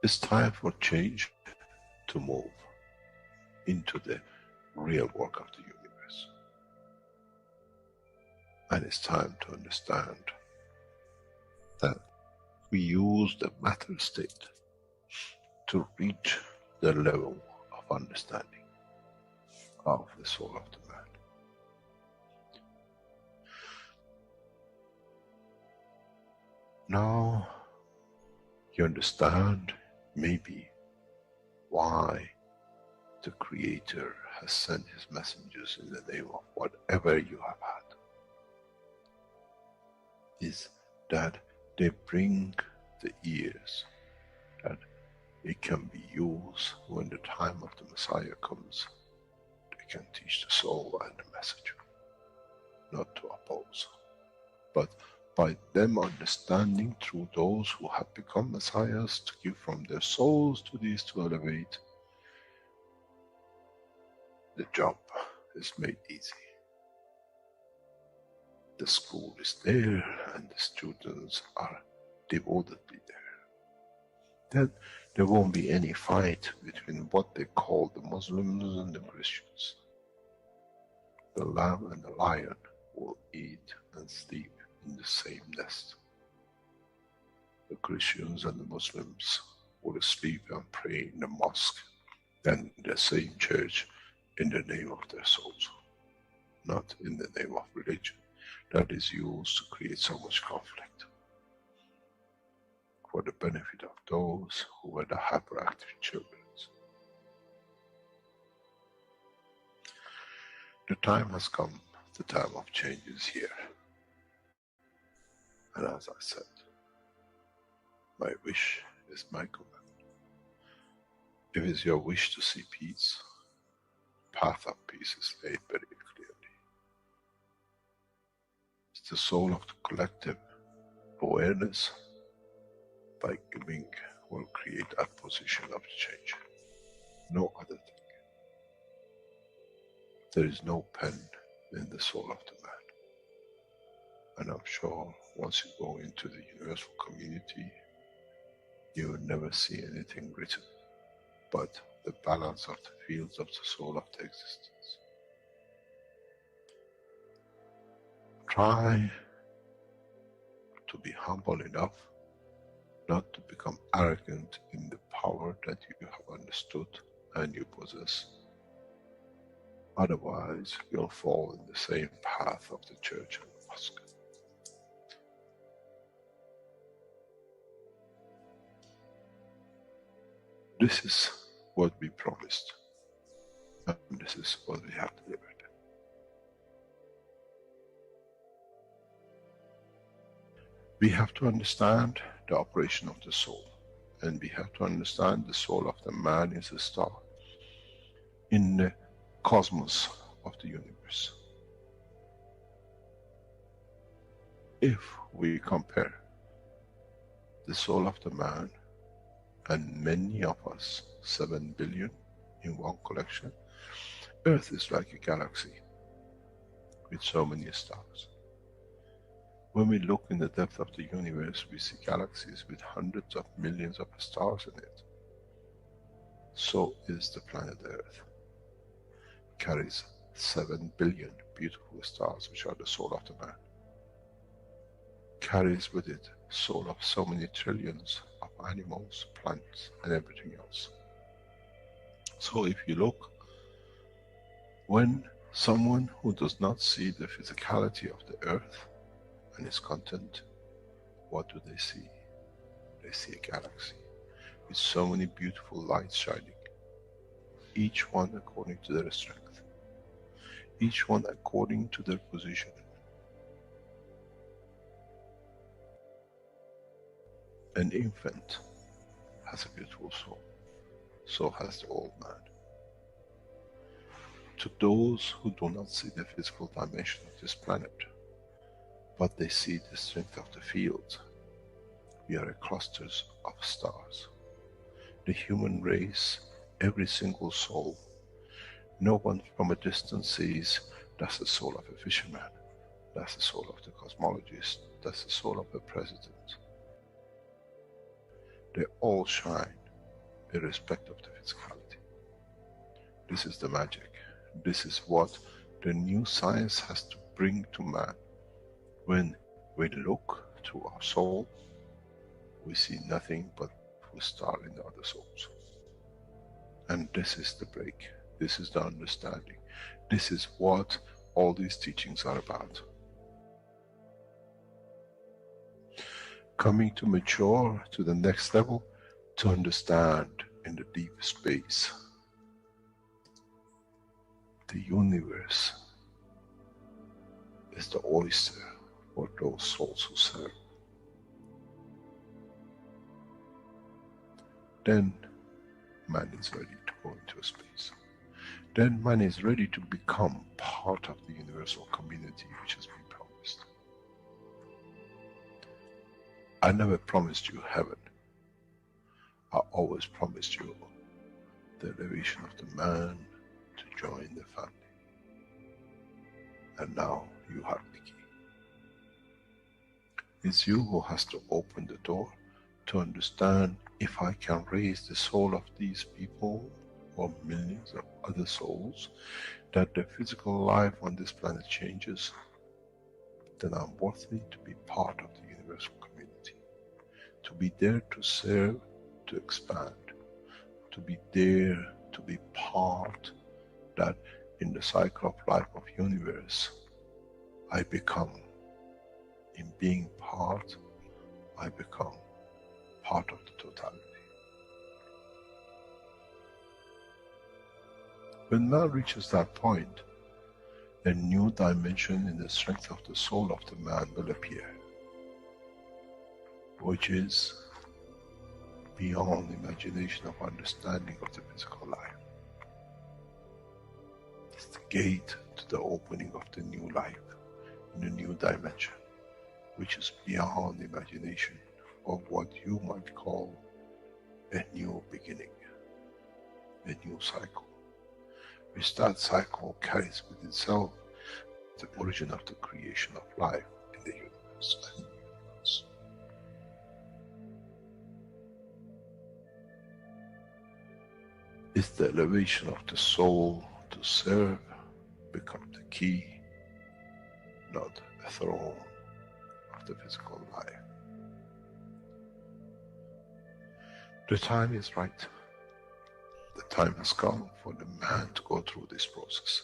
It's time for change to move into the real work of the universe. And it's time to understand that we use the matter state to reach the level of understanding of the soul of the man. Now you understand maybe why the Creator has sent his messengers in the name of whatever you have had. Is that they bring the ears, that it can be used when the time of the Messiah comes. They can teach the soul and the message, not to oppose. But by them understanding through those who have become Messiahs, to give from their souls to these to elevate, the job is made easy. The school is there and the students are devotedly there. Then there won't be any fight between what they call the Muslims and the Christians. The lamb and the lion will eat and sleep in the same nest. The Christians and the Muslims will sleep and pray in the mosque and in the same church in the name of their souls, not in the name of religion that is used to create so much conflict for the benefit of those who were the hyperactive children. The time has come, the time of change is here. And as I said, my wish is my command. If it's your wish to see peace, path of peace is laid very clearly. It's the soul of the collective awareness. By giving will create that position of change. No other thing. There is no pen in the soul of the man. And I'm sure once you go into the universal community, you will never see anything written but the balance of the fields of the soul of the existence. Try to be humble enough not to become arrogant in the power that you have understood and you possess. Otherwise, you'll fall in the same path of the church and the mosque. This is what we promised, and this is what we have delivered. We have to understand the operation of the soul, and we have to understand the soul of the man is a star in the cosmos of the universe. If we compare the soul of the man and many of us, 7 billion in one collection, Earth is like a galaxy with so many stars. When we look in the depth of the universe, we see galaxies with hundreds of millions of stars in it. So is the planet Earth. It carries 7 billion beautiful stars, which are the soul of the man. Carries with it soul of so many trillions of animals, plants, and everything else. So if you look, when someone who does not see the physicality of the earth and its content, what do they see? They see a galaxy with so many beautiful lights shining, each one according to their strength, each one according to their position. An infant has a beautiful soul, so has the old man. To those who do not see the physical dimension of this planet, but they see the strength of the field, we are clusters of stars. The human race, every single soul, no one from a distance sees that's the soul of a fisherman, that's the soul of the cosmologist, that's the soul of the president. They all shine irrespective of the physicality. This is the magic. This is what the new science has to bring to man. When we look to our soul, we see nothing but we star in the other souls. And this is the break. This is the understanding. This is what all these teachings are about. Coming to mature to the next level, to understand in the deep space, the universe is the oyster for those souls who serve. Then man is ready to go into space. Then man is ready to become part of the universal community which has been promised. I never promised you heaven. I always promised you the elevation of the man to join the family. And now you have the key. It's you who has to open the door to understand, if I can raise the soul of these people or millions of other souls, that the physical life on this planet changes, then I'm worthy to be part of the universal community. To be there to serve, to expand. To be there to be part, that in the cycle of life of universe, I become, in being part, I become part of the totality. When man reaches that point, a new dimension in the strength of the soul of the man will appear, which is beyond imagination of understanding of the physical life. It's the gate to the opening of the new life, in a new dimension, which is beyond imagination of what you might call a new beginning, a new cycle, which that cycle carries with itself the origin of the creation of life in the universe and the universe. It's the elevation of the soul to serve become the key, not a throne of the physical life. The time is right. The time has come for the man to go through this process.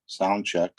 Sound check.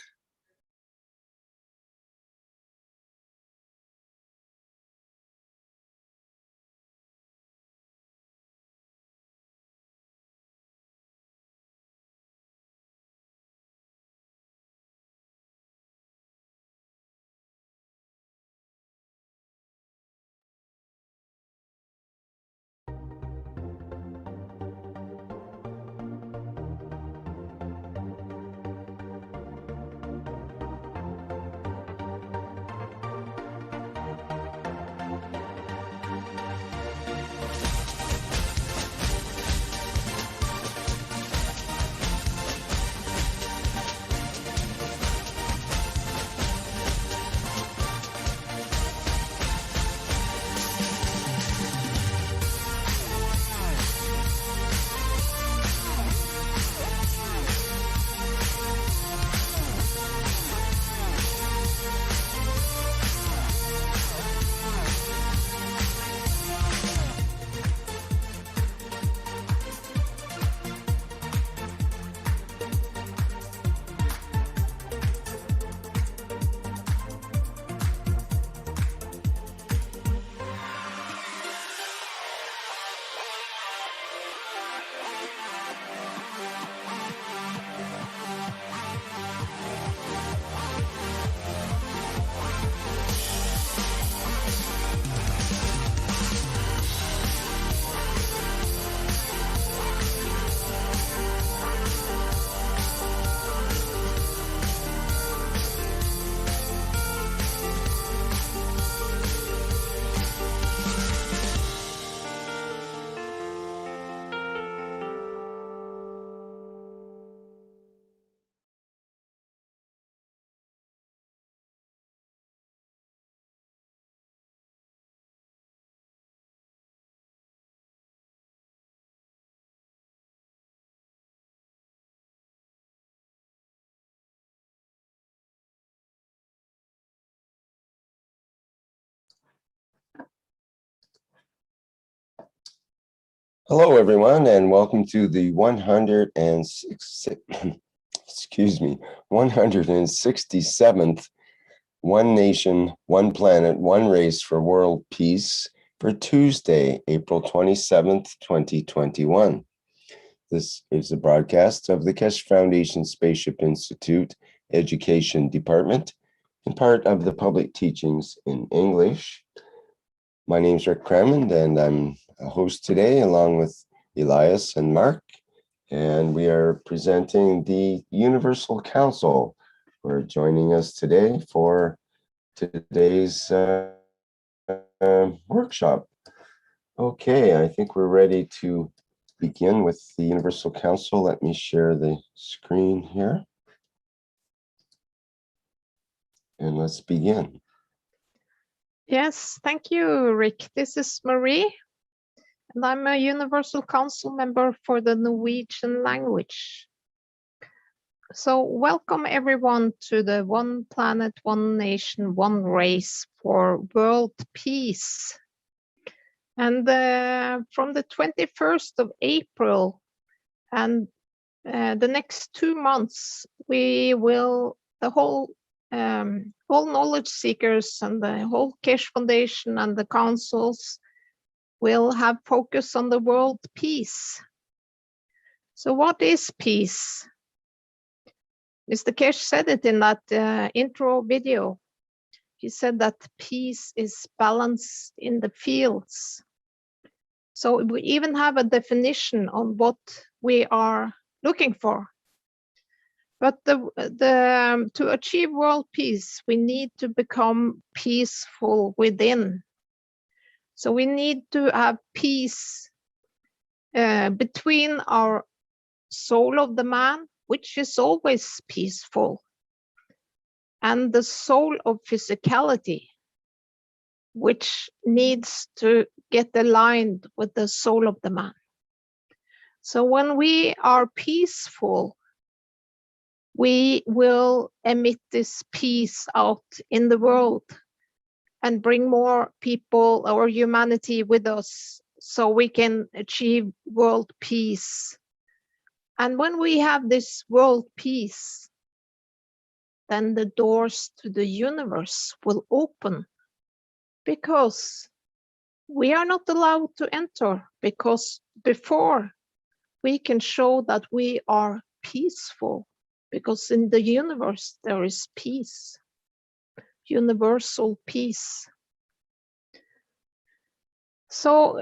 Hello, everyone, and welcome to the 167th One Nation, One Planet, One Race for World Peace for Tuesday, April 27th, 2021. This is a broadcast of the Keshe Foundation Spaceship Institute Education Department and part of the Public Teachings in English. My name is Rick Crammond, and I'm a host today along with Elias and Mark, and we are presenting the Universal Council who are joining us today for today's workshop. Okay, I think we're ready to begin with the Universal Council. Let me share the screen here. And let's begin. Yes, thank you, Rick. This is Marie, and I'm a Universal Council member for the Norwegian language. So welcome everyone to the One Planet, One Nation, One Race for World Peace. And from the 21st of April and the next 2 months, we will, all knowledge seekers and the whole Keshe Foundation and the councils will have focus on the world peace. So what is peace? Mr. Keshe said it in that intro video. He said that peace is balance in the fields. So we even have a definition on what we are looking for. But to achieve world peace, we need to become peaceful within. So we need to have peace between our soul of the man, which is always peaceful, and the soul of physicality, which needs to get aligned with the soul of the man. So when we are peaceful, we will emit this peace out in the world and bring more people or humanity with us so we can achieve world peace. And when we have this world peace, then the doors to the universe will open, because we are not allowed to enter, because before we can show that we are peaceful, because in the universe there is peace, universal peace. So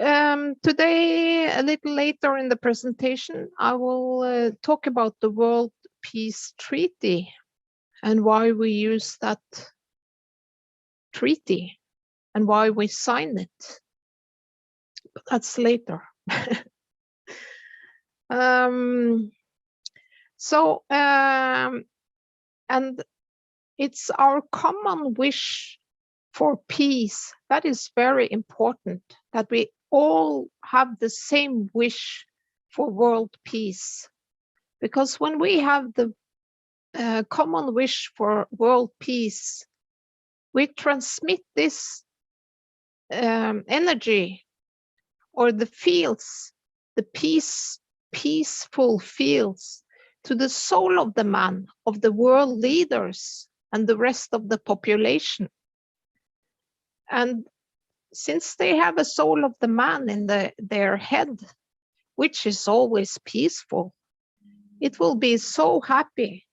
today, a little later in the presentation, I will talk about the World Peace Treaty and why we use that treaty and why we signed it. But that's later. And it's our common wish for peace. That is very important, that we all have the same wish for world peace. Because when we have the common wish for world peace, we transmit this energy or the fields, the peaceful fields, to the soul of the man, of the world leaders and the rest of the population. And since they have a soul of the man in their head, which is always peaceful, it will be so happy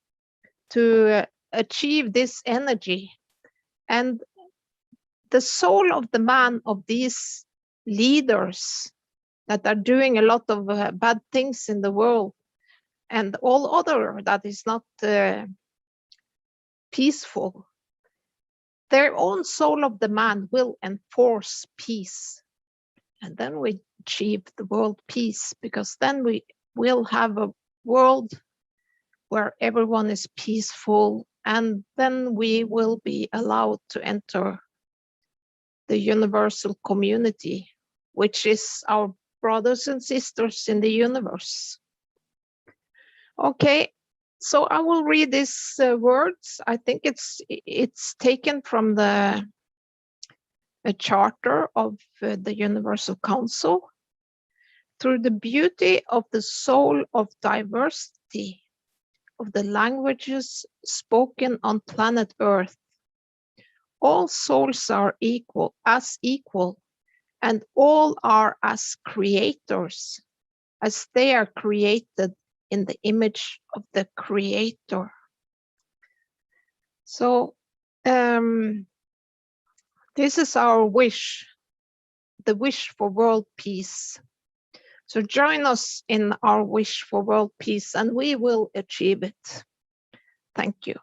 to achieve this energy. And the soul of the man of these leaders that are doing a lot of bad things in the world, and all other that is not peaceful, their own soul of the man will enforce peace. And then we achieve the world peace, because then we will have a world where everyone is peaceful, and then we will be allowed to enter the universal community, which is our brothers and sisters in the universe. Okay, so I will read these words. I think it's taken from the charter of the Universal Council. through the beauty of the soul of diversity of the languages spoken on planet Earth. All souls are equal, and all are as creators, as they are created in the image of the Creator. So this is our wish, the wish for world peace. So join us in our wish for world peace, and we will achieve it. Thank you.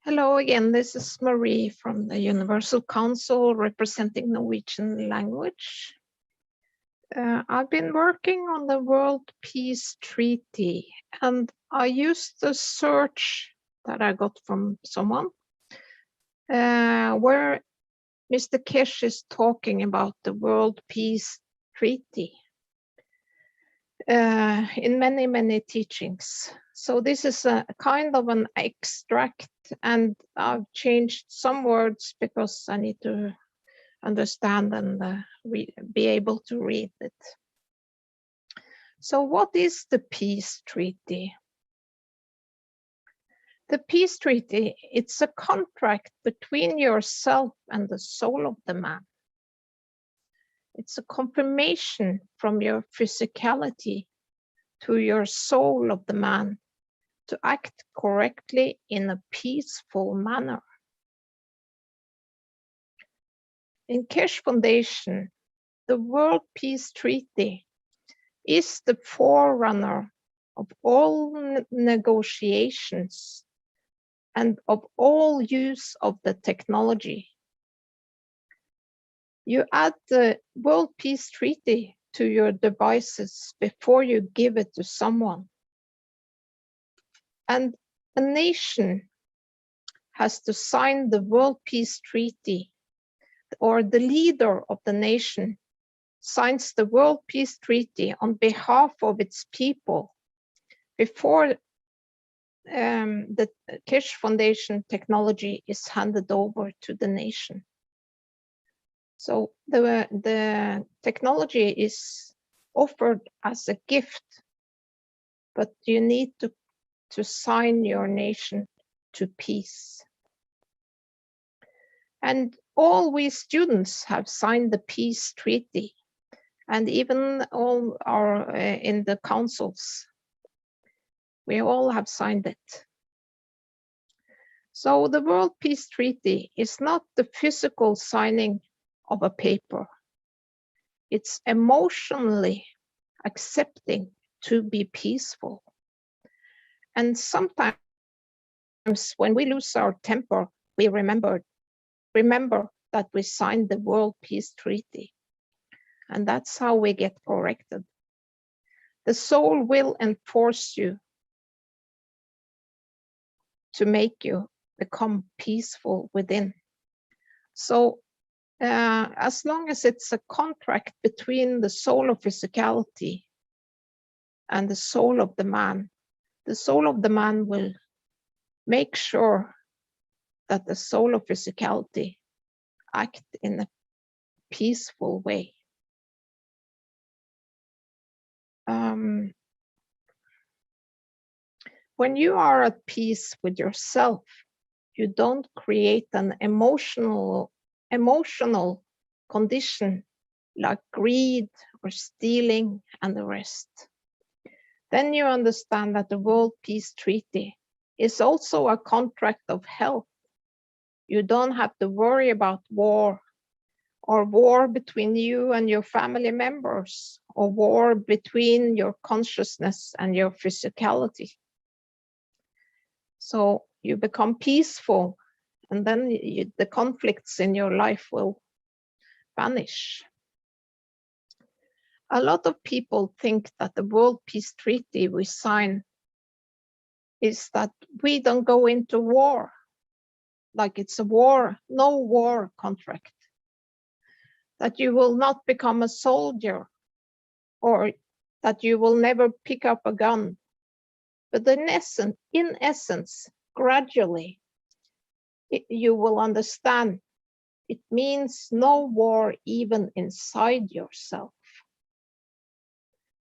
Hello again, this is Marie from the Universal Council representing Norwegian language. I've been working on the World Peace Treaty, and I used the search that I got from someone where Mr. Keshe is talking about the World Peace Treaty in many, many teachings. So this is a kind of an extract, and I've changed some words because I need to understand and be able to read it. So what is the peace treaty? The peace treaty, it's a contract between yourself and the soul of the man. It's a confirmation from your physicality to your soul of the man to act correctly in a peaceful manner. In Keshe Foundation, the World Peace Treaty is the forerunner of all negotiations and of all use of the technology. You add the World Peace Treaty to your devices before you give it to someone. And a nation has to sign the World Peace Treaty, or the leader of the nation signs the World Peace Treaty on behalf of its people before the Keshe Foundation technology is handed over to the nation. So the technology is offered as a gift, but you need to sign your nation to peace. And all we students have signed the peace treaty, and even all are in the councils. We all have signed it. So the World Peace Treaty is not the physical signing of a paper. It's emotionally accepting to be peaceful. And sometimes when we lose our temper, we remember that we signed the World Peace Treaty. And that's how we get corrected. The soul will enforce you to make you become peaceful within. So as long as it's a contract between the soul of physicality and the soul of the man will make sure that the soul of physicality act in a peaceful way. When you are at peace with yourself, you don't create an emotional condition like greed or stealing and the rest. Then you understand that the World Peace Treaty is also a contract of health. You don't have to worry about war, or war between you and your family members, or war between your consciousness and your physicality. So you become peaceful, and then the conflicts in your life will vanish. A lot of people think that the World Peace Treaty we sign is that we don't go into war, like it's a war, no war contract, that you will not become a soldier, or that you will never pick up a gun. But in essence, gradually, you will understand it means no war even inside yourself.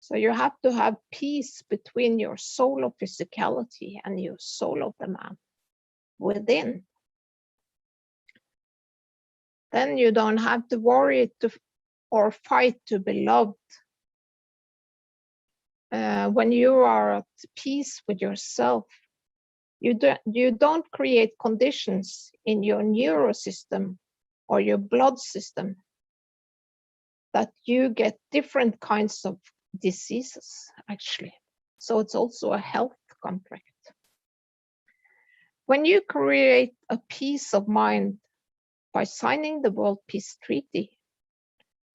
So you have to have peace between your soul of physicality and your soul of the man within. Then you don't have to worry or fight to be loved. When you are at peace with yourself, you don't create conditions in your neurosystem or your blood system that you get different kinds of diseases, actually. So it's also a health contract. When you create a peace of mind by signing the World Peace Treaty,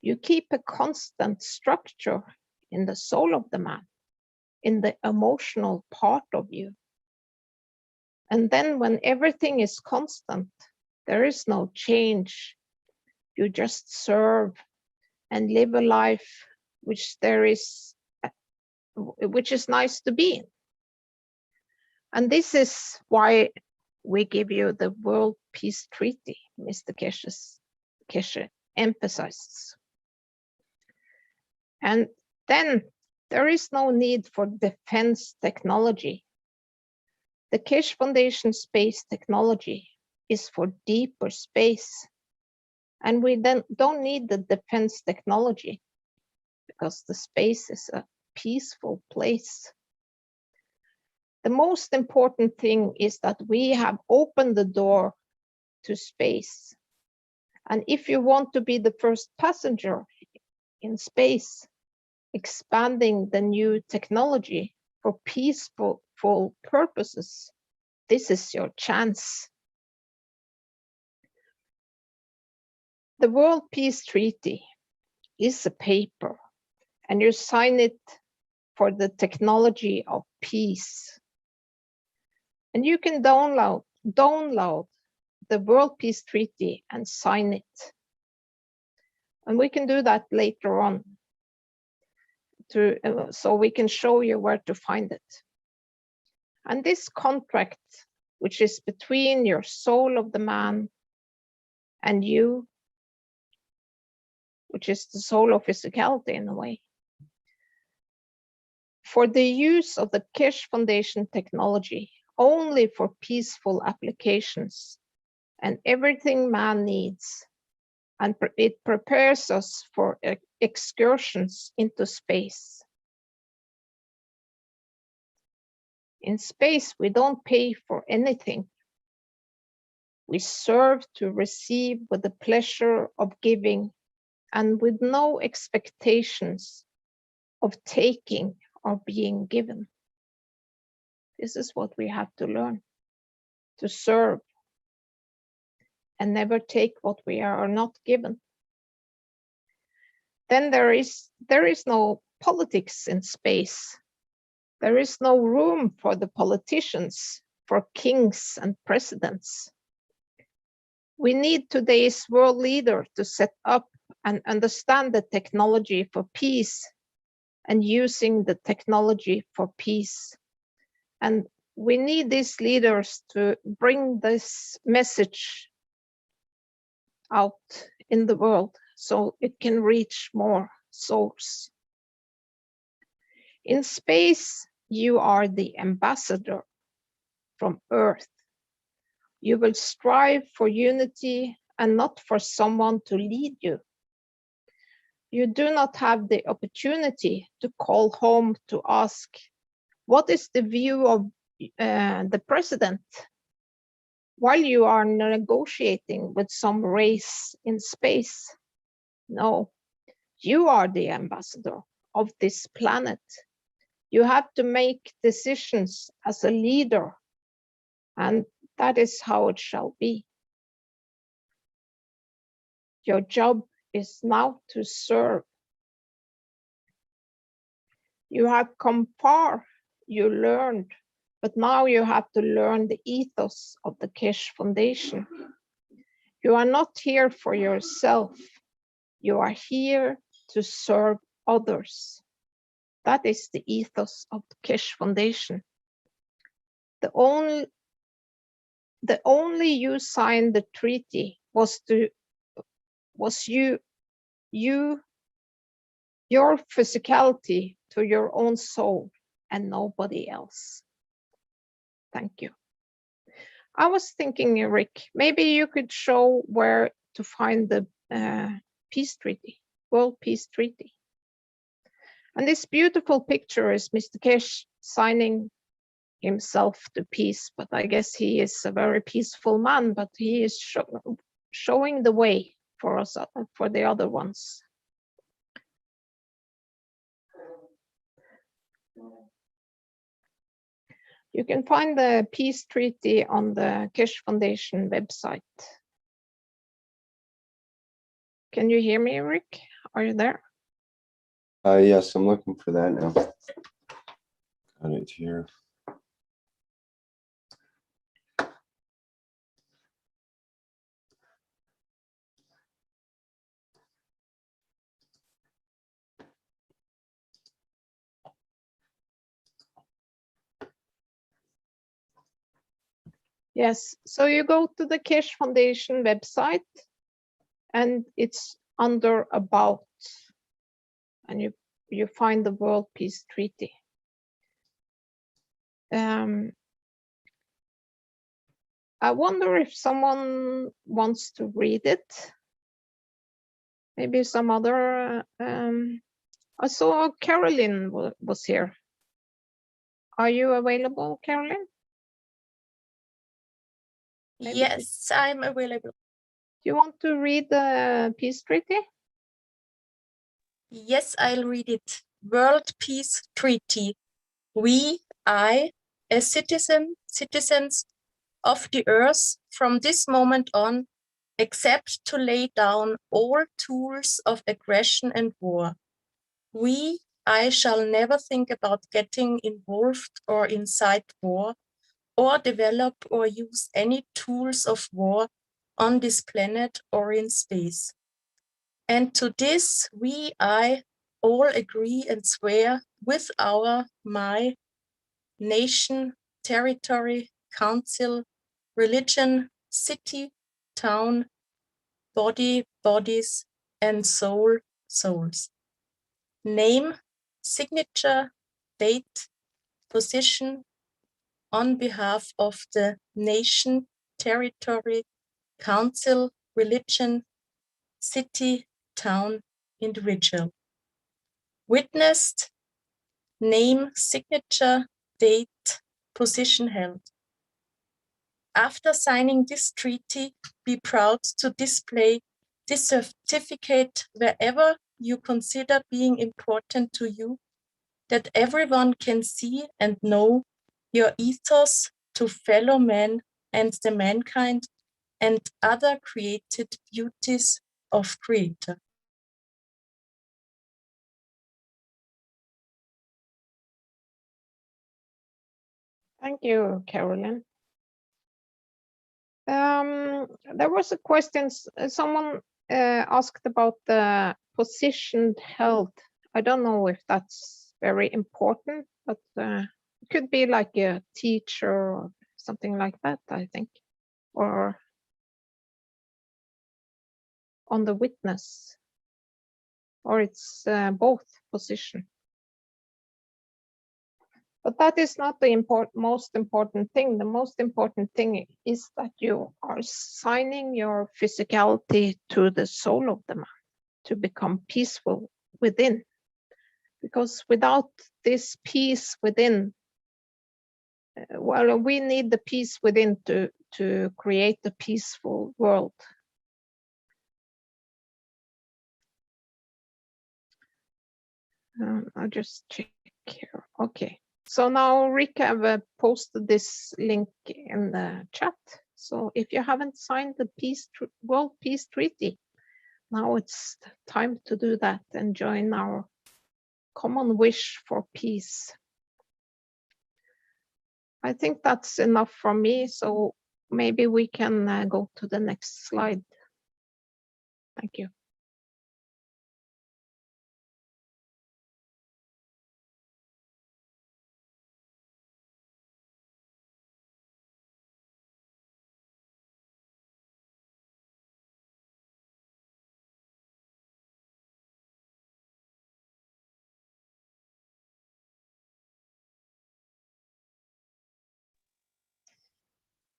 you keep a constant structure in the soul of the man, in the emotional part of you. And then when everything is constant, there is no change. You just serve and live a life which is nice to be in. And this is why we give you the World Peace Treaty, Mr. Keshe emphasizes. And then there is no need for defense technology. The Keshe Foundation space technology is for deeper space. And we then don't need the defense technology because the space is a peaceful place. The most important thing is that we have opened the door to space. And if you want to be the first passenger in space, expanding the new technology for peaceful purposes, this is your chance. The World Peace Treaty is a paper, and you sign it for the technology of peace. And you can download the World Peace Treaty and sign it. And we can do that later on, so we can show you where to find it. And this contract, which is between your soul of the man and you, which is the soul of physicality in a way, for the use of the Keshe Foundation technology only for peaceful applications and everything man needs, and it prepares us for excursions into space. In space, we don't pay for anything. We serve to receive with the pleasure of giving and with no expectations of taking or being given. This is what we have to learn, to serve and never take what we are not given. Then there is no politics in space. There is no room for the politicians, for kings and presidents. We need today's world leader to set up and understand the technology for peace and using the technology for peace. And we need these leaders to bring this message out in the world so it can reach more souls. In space, you are the ambassador from Earth. You will strive for unity and not for someone to lead you. You do not have the opportunity to call home to ask, what is the view of the president, while you are negotiating with some race in space? No, you are the ambassador of this planet. You have to make decisions as a leader, and that is how it shall be. Your job is now to serve. You have come far, you learned, but now you have to learn the ethos of the Keshe Foundation. You are not here for yourself. You are here to serve others. That is the ethos of the Keshe Foundation. The only you signed the treaty was your physicality to your own soul and nobody else. Thank you. I was thinking, Rick, maybe you could show where to find the peace treaty, World Peace Treaty. And this beautiful picture is Mr. Keshe signing himself to peace, but I guess he is a very peaceful man, but he is showing the way for us, for the other ones. You can find the peace treaty on the Keshe Foundation website. Can you hear me, Rick? Are you there? Yes, I'm looking for that now. Got it here. Yes, so you go to the Keshe Foundation website and it's under About, and you find the World Peace Treaty. I wonder if someone wants to read it. Maybe some other, I saw Carolyn was here. Are you available, Carolyn? Maybe Yes, I'm available. Do you want to read the peace treaty? Yes, I'll read it. World Peace Treaty. We, as citizens of the earth, from this moment on, accept to lay down all tools of aggression and war. I shall never think about getting involved or incite war, or develop or use any tools of war on this planet or in space. And to this I all agree and swear with my nation, territory, council, religion, city, town, body, bodies, and souls. Name, signature, date, position, on behalf of the nation, territory, council, religion, city, town, individual. Witnessed, name, signature, date, position held. After signing this treaty, be proud to display this certificate wherever you consider being important to you, that everyone can see and know your ethos to fellow men and the mankind and other created beauties of Creator. Thank you, Carolyn. There was a question, someone asked about the position held. I don't know if that's very important, but it could be like a teacher or something like that, I think, or on the witness, or it's both position. But that is not the most important thing. The most important thing is that you are signing your physicality to the soul of the man to become peaceful within. Because without this peace within, well, we need the peace within to create a peaceful world. I'll just check here. Okay. So now Rick have posted this link in the chat. So if you haven't signed the World Peace Treaty, now it's time to do that and join our common wish for peace. I think that's enough for me. So maybe we can go to the next slide. Thank you.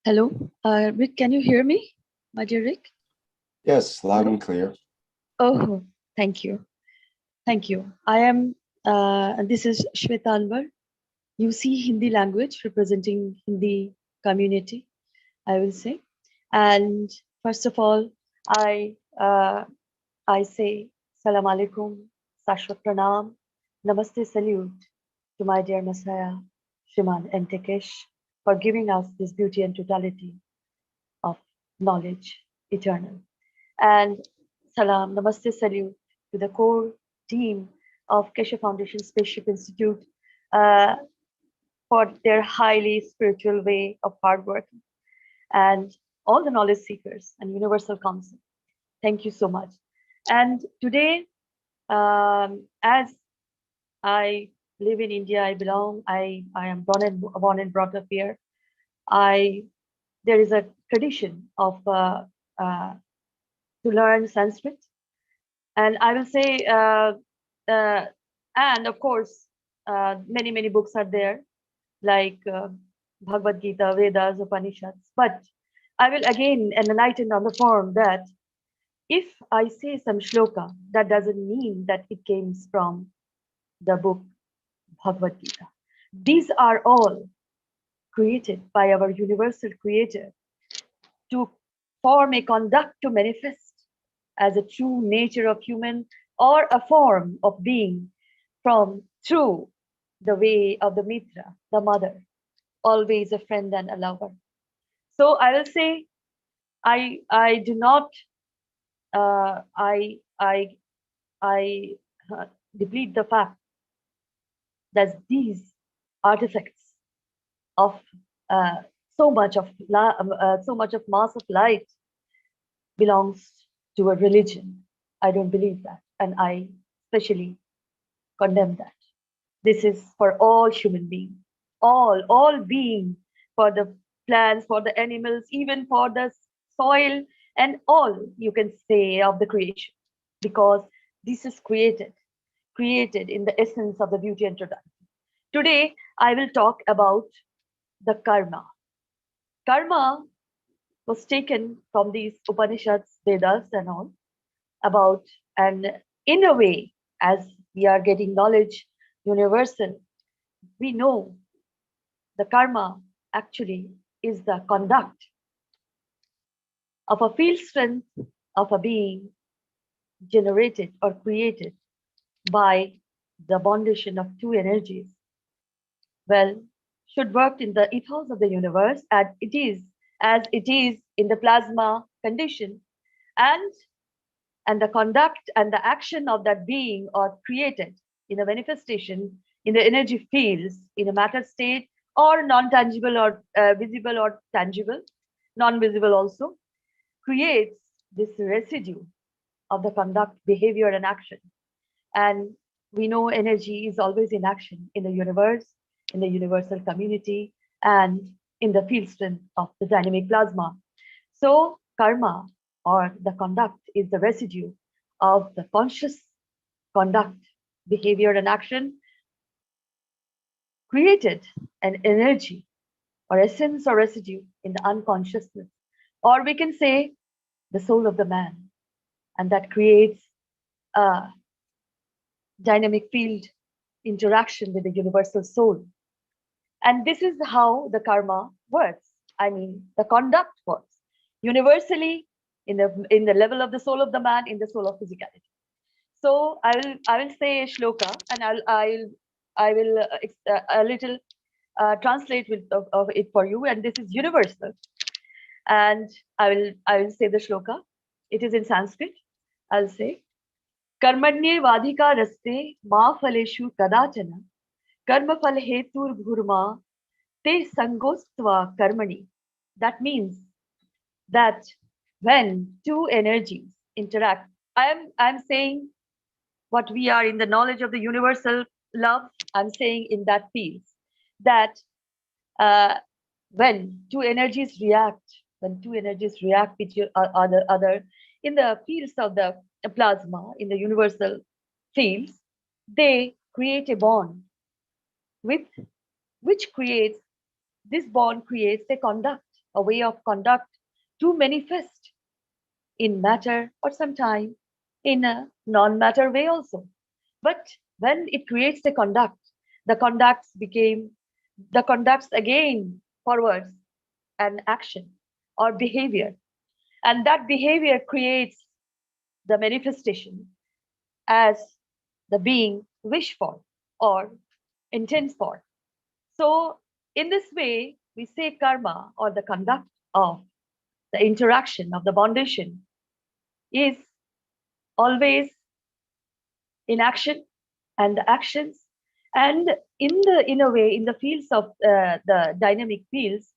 Hello, Rick, can you hear me, my dear Rick? Yes, loud and clear. Oh, thank you. Thank you. I am, this is Shweta Anwar, UC Hindi language, representing Hindi community, I will say. And first of all, I say Salam Alaikum, Sashwat Pranam, Namaste, salute to my dear Messiah, Shriman and Keshe, for giving us this beauty and totality of knowledge eternal. And salam, namaste, salute to the core team of Keshe Foundation Spaceship Institute for their highly spiritual way of hard work, and all the knowledge seekers and Universal Council. Thank you so much. And today, as I live in India, I am born and brought up here. There is a tradition of to learn Sanskrit, and I will say, and of course, many books are there, like Bhagavad Gita, Vedas, Upanishads. But I will again enlighten on the form that if I say some shloka, that doesn't mean that it came from the book Bhagavad Gita. These are all created by our universal creator to form a conduct to manifest as a true nature of human or a form of being through the way of the Mitra, the mother, always a friend and a lover. So I will say, I do not, I deplete the fact that these artifacts of so much of mass of light belongs to a religion. I don't believe that, and I especially condemn that. This is for all human beings, all being, for the plants, for the animals, even for the soil, and all you can say of the creation, because this is created in the essence of the beauty and totality. Today, I will talk about the karma. Karma was taken from these Upanishads, Vedas, and all about, and in a way, as we are getting knowledge universal, we know the karma actually is the conduct of a field strength of a being generated or created by the bondation of two energies. Well, should work in the ethos of the universe as it is in the plasma condition, and the conduct and the action of that being or created in a manifestation in the energy fields in a matter state, or non-tangible or visible or tangible, non-visible also, creates this residue of the conduct, behavior, and action. And we know energy is always in action in the universe, in the universal community, and in the field strength of the dynamic plasma. So karma, or the conduct, is the residue of the conscious conduct, behavior, and action created an energy or essence or residue in the unconsciousness, or we can say the soul of the man, and that creates a dynamic field interaction with the universal soul. And this is how the karma works. I mean, the conduct works universally in the level of the soul of the man, in the soul of physicality. So I will say a shloka, and I will a little translate of it for you. And this is universal. And I will say the shloka. It is in Sanskrit. I'll say, Karmanye vadhika raste ma phaleshu kadachana karma phal hetur bhurma te sangostva karmani. That means that when two energies interact, I'm saying what we are in the knowledge of the universal love, I'm saying in that field, that when two energies react with other in the fields of the plasma, in the universal fields, they create a bond which creates, this bond creates a conduct, a way of conduct to manifest in matter, or sometime in a non-matter way also. But when it creates the conduct, the conducts again forwards an action or behavior, and that behavior creates the manifestation as the being wish for or intends for. So in this way, we say karma, or the conduct of the interaction of the bondation, is always in action, and the actions, and in a way, in the fields of the dynamic fields,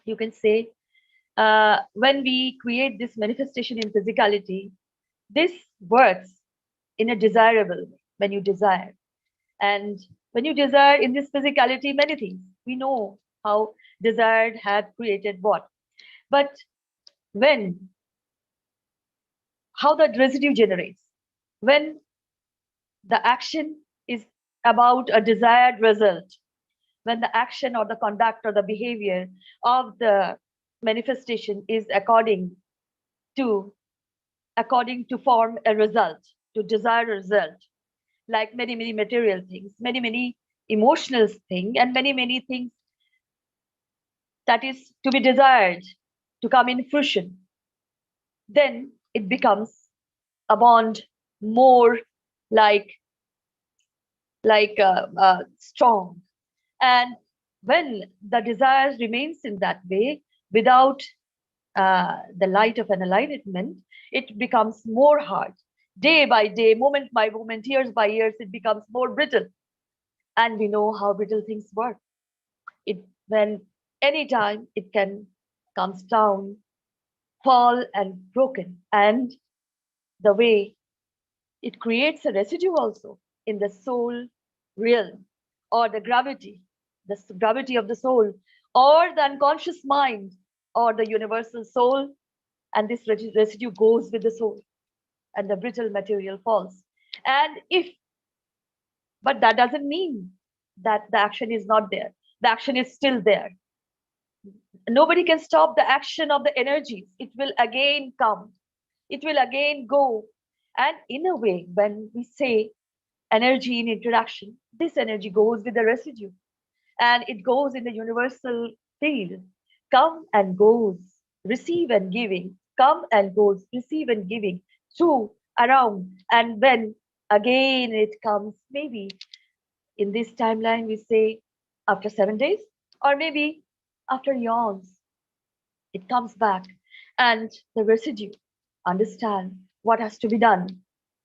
you can say, when we create this manifestation in physicality, this works in a desirable way. When you desire, and when you desire in this physicality, many things, we know how desired had created what. But when, how the residue generates, when the action is about a desired result, when the action or the conduct or the behavior of the manifestation is according to form a result, to desire a result, like many material things, many emotional things, and many things that is to be desired to come in fruition, then it becomes a bond more like strong. And when the desire remains in that way, without the light of an enlightenment, it becomes more hard. Day by day, moment by moment, years by years, it becomes more brittle. And we know how brittle things work. When any time it can comes down, fall and broken, and the way it creates a residue also in the soul realm, or the gravity of the soul, or the unconscious mind, or the universal soul, and this residue goes with the soul, and the brittle material falls. And but that doesn't mean that the action is not there. The action is still there. Nobody can stop the action of the energies. It will again come. It will again go. And in a way, when we say energy in interaction, this energy goes with the residue, and it goes in the universal field. Come and goes, receive and giving, come and goes, receive and giving, through, around. And when again it comes, maybe in this timeline, we say after 7 days, or maybe after eons, it comes back, and the residue understand what has to be done.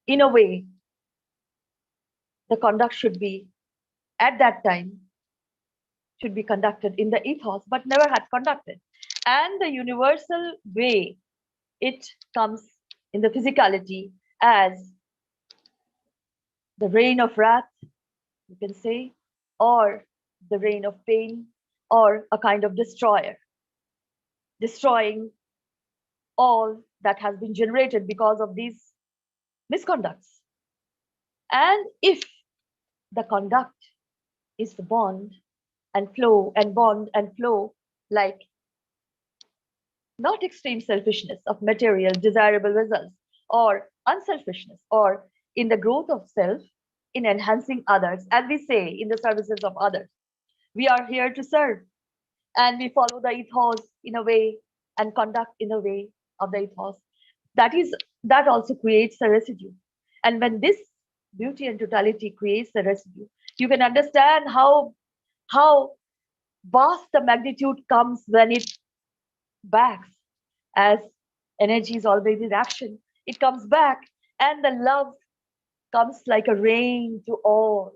In a way, the conduct should be, at that time, should be conducted in the ethos, but never had conducted. And the universal way, it comes in the physicality as the rain of wrath, you can say, or the rain of pain, or a kind of destroyer, destroying all that has been generated because of these misconducts. And if the conduct is the bond and flow, and bond and flow, like not extreme selfishness of material desirable results, or unselfishness, or in the growth of self, in enhancing others, as we say, in the services of others. We are here to serve, and we follow the ethos in a way, and conduct in a way of the ethos. That also creates a residue. And when this beauty and totality creates a residue, you can understand how vast the magnitude comes when it backs, as energy is always in action. It comes back, and the love comes like a rain to all,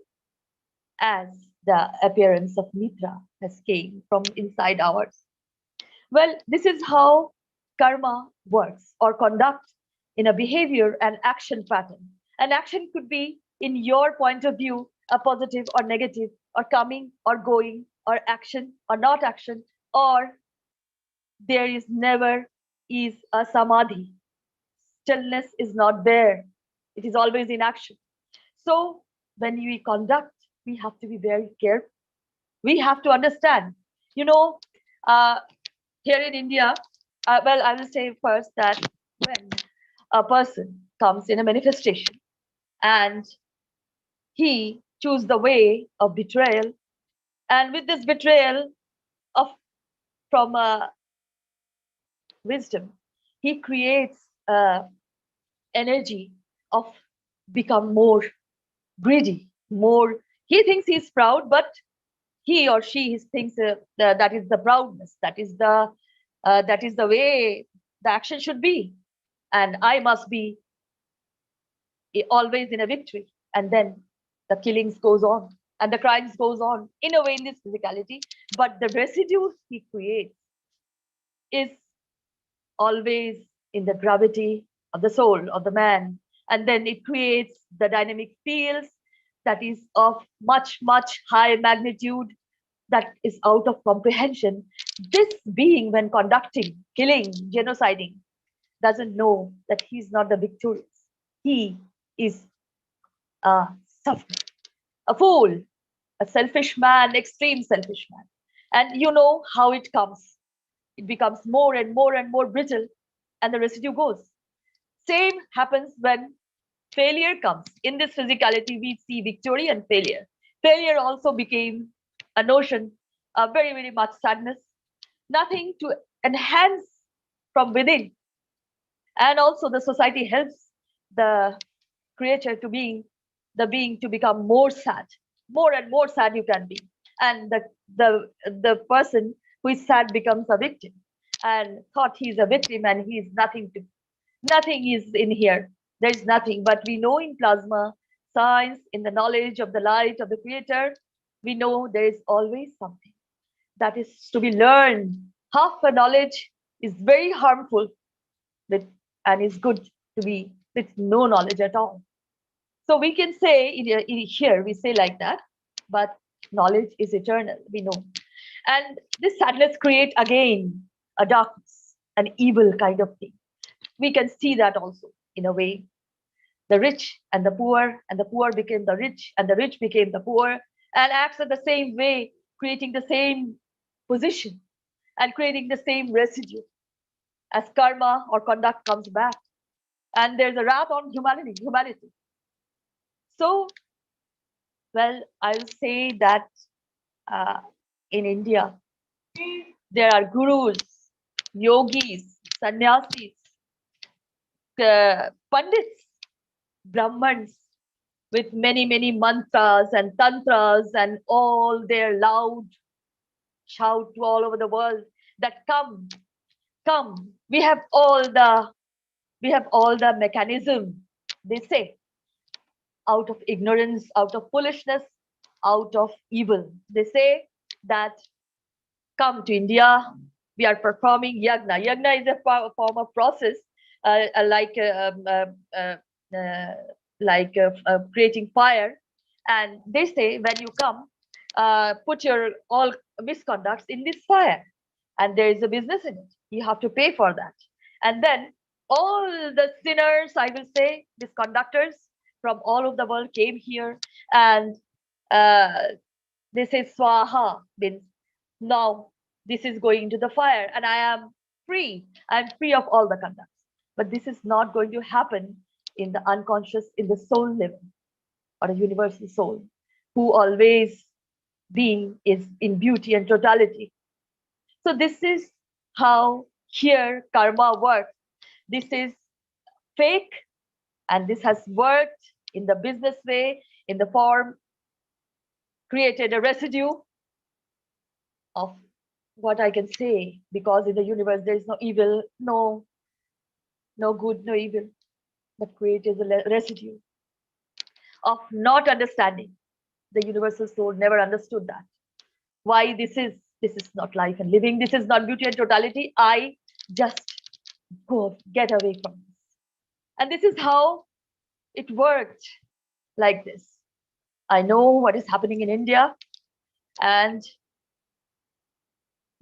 as the appearance of Mitra has came from inside ours. Well, this is how karma works, or conduct, in a behavior and action pattern. An action could be, in your point of view, a positive or negative, or coming or going, or action or not action, or there is never is a samadhi. Stillness is not there. It is always in action. So when we conduct, we have to be very careful. We have to understand, here in India, well, I will say first that when a person comes in a manifestation and he chooses the way of betrayal, and with this betrayal of from wisdom, he creates energy of become more greedy, more. He thinks he's proud, but he or she thinks that is the proudness, that is the way the action should be, and I must be always in a victory. And then the killings goes on and the crimes goes on in a way in this physicality, but the residue he creates is always in the gravity of the soul of the man, and then it creates the dynamic fields that is of much high magnitude, that is out of comprehension. This being, when conducting, killing, genociding, doesn't know that he's not the victorious. He is a sufferer, a fool, a selfish man, extreme selfish man. And you know how it comes. It becomes more and more brittle, and the residue goes. Same happens when failure comes. In this physicality, we see victory and failure. Failure also became a notion, a very much sadness, nothing to enhance from within. And also the society helps the creature to be, the being to become more sad, more and more sad you can be. And the person who is sad becomes a victim, and thought he's a victim and he is nothing is in here. There's nothing. But we know in plasma science, in the knowledge of the light of the creator, we know there is always something that is to be learned. Half a knowledge is very harmful and is good to be with no knowledge at all. So we can say here we say like that, but knowledge is eternal, we know. And this sadness create again a darkness, an evil kind of thing. We can see that also in a way. The rich and the poor became the rich, and the rich became the poor, and acts in the same way, creating the same position and creating the same residue as karma or conduct comes back. And there's a wrath on humanity. So, well, I'll say that in India, there are gurus, yogis, sannyasis, pandits, brahmans, with many mantras and tantras and all their loud shout to all over the world that come, we have all the mechanism, they say, out of ignorance, out of foolishness, out of evil. They say that come to India, we are performing yagna. Yagna is a form of process, like creating fire. And they say when you come, put your all misconducts in this fire, and there is a business in it. You have to pay for that. And then all the sinners, I will say, misconductors from all over the world came here, and they say swaha, means now this is going to the fire, and I am free. I'm free of all the conducts. But this is not going to happen in the unconscious, in the soul level, or a universal soul, who always being is in beauty and totality. So this is how here karma works. This is fake, and this has worked in the business way, in the form, created a residue of what I can say, because in the universe there is no evil, no good, no evil, but created a residue of not understanding. The universal soul never understood that. Why this is not life and living, this is not beauty and totality. I just go, get away from this. And this is how it worked like this. I know what is happening in India, and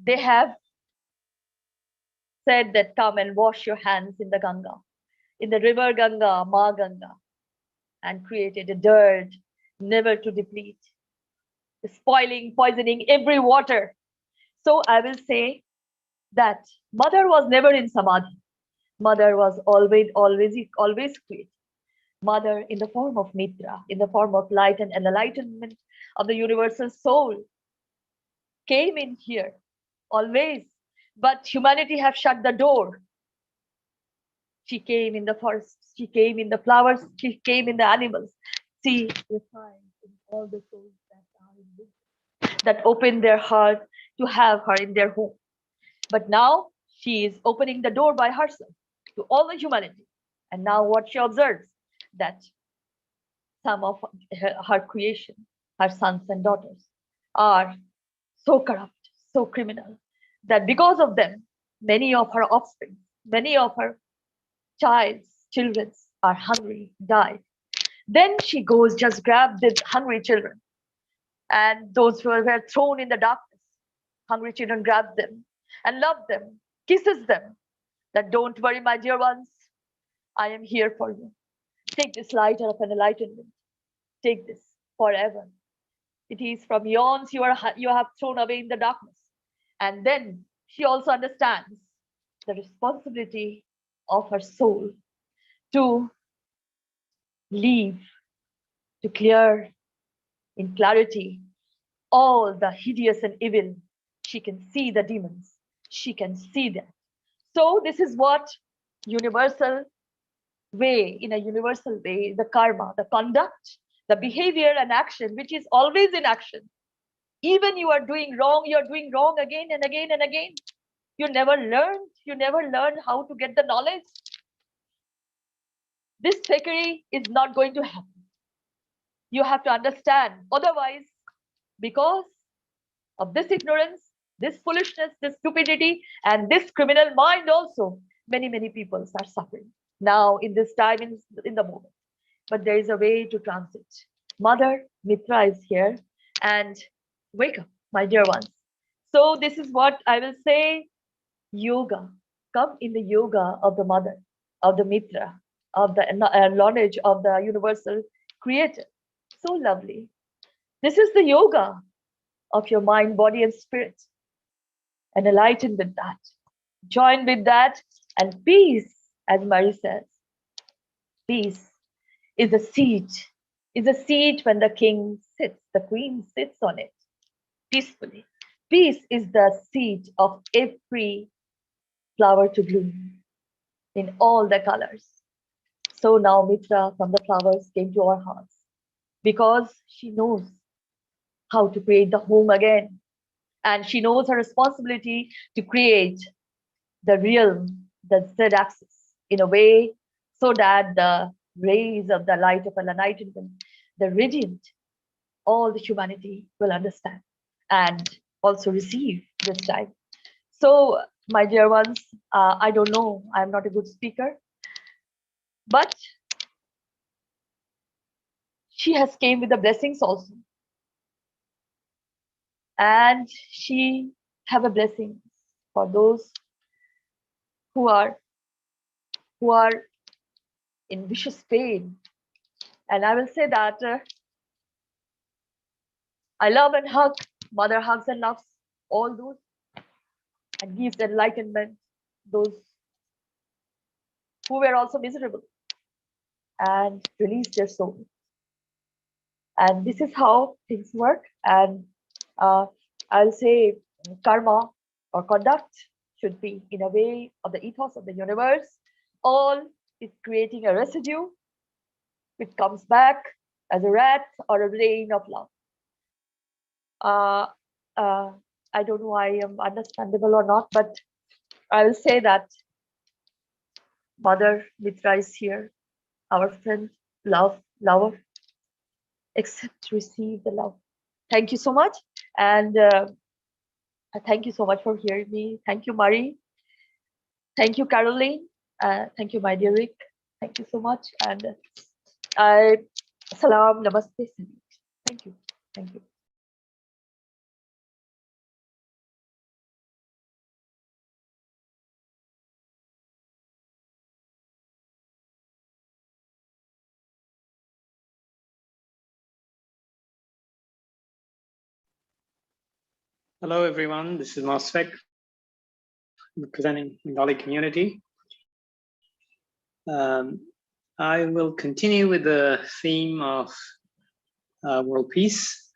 they have said that come and wash your hands in the Ganga, in the river Ganga, Ma Ganga, and created a dirt never to deplete, spoiling, poisoning every water. So I will say that mother was never in samadhi. Mother was always created. Mother in the form of Mitra, in the form of light and enlightenment of the universal soul, came in here always. But humanity have shut the door. She came in the forests, she came in the flowers, she came in the animals. She resides in all the souls that are in this. that opened their heart to have her in their home. But now she is opening the door by herself to all the humanity. And now what she observes, that some of her creation, her sons and daughters, are so corrupt, so criminal, that because of them, many of her offspring, many of her children are hungry, died. Then she goes, just grab the hungry children, and those who were thrown in the darkness, hungry children grab them and love them, kisses them, that don't worry, my dear ones, I am here for you. Take this light of an enlightenment. Take this forever. It is from yawns you have thrown away in the darkness. And then she also understands the responsibility of her soul to leave, to clear in clarity all the hideous and evil. She can see the demons. She can see them. So this is what universal way, in a universal way, the karma, the conduct, the behavior and action, which is always in action. Even you are doing wrong, you're doing wrong again and again and again. You never learn how to get the knowledge. This fakery is not going to happen. You have to understand. Otherwise, because of this ignorance, this foolishness, this stupidity, and this criminal mind also, many people are suffering now in this time, in the moment. But there is a way to transit. Mother Mitra is here, and wake up, my dear ones. So this is what I will say. Yoga. Come in the yoga of the mother, of the Mitra, of the knowledge of the universal creator. So lovely. This is the yoga of your mind, body, and spirit. And enlighten with that. Join with that. And peace, as Marie says, peace is a seat. Is a seat when the king sits, the queen sits on it peacefully. Peace is the seat of every flower to bloom in all the colors. So now Mitra from the flowers came to our hearts because she knows how to create the home again. And she knows her responsibility to create the realm, the Z axis, in a way so that the rays of the light of enlightenment, the radiant, all the humanity will understand and also receive this time. So, my dear ones, I don't know, I'm not a good speaker, but she has came with the blessings also. And she have a blessing for those who are in vicious pain. And I will say that I love and hug, mother hugs and loves all those and gives enlightenment those who were also miserable and release their soul. And this is how things work. And I'll say karma or conduct should be in a way of the ethos of the universe. All is creating a residue which comes back as a rat or a rain of love. I don't know I am understandable or not, but I will say that Mother Mitra is here, our friend, lover. Accept, receive the love. Thank you so much. And thank you so much for hearing me. Thank you, Marie. Thank you, Caroline. Thank you, my dear Rick. Thank you so much. And salam, namaste, salute. Thank you. Thank you. Hello, everyone. This is Mosfek, representing Bengali community. I will continue with the theme of world peace.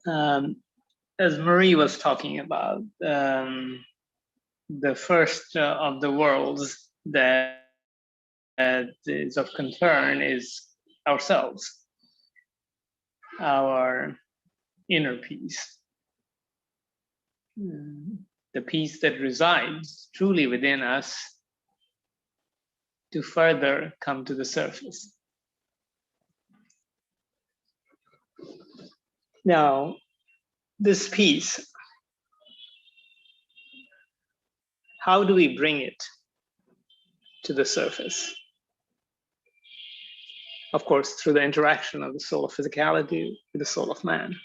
As Marie was talking about, the first of the worlds that is of concern is ourselves. Our inner peace, the peace that resides truly within us, to further come to the surface. Now, this peace, how do we bring it to the surface? Of course, through the interaction of the soul of physicality with the soul of man.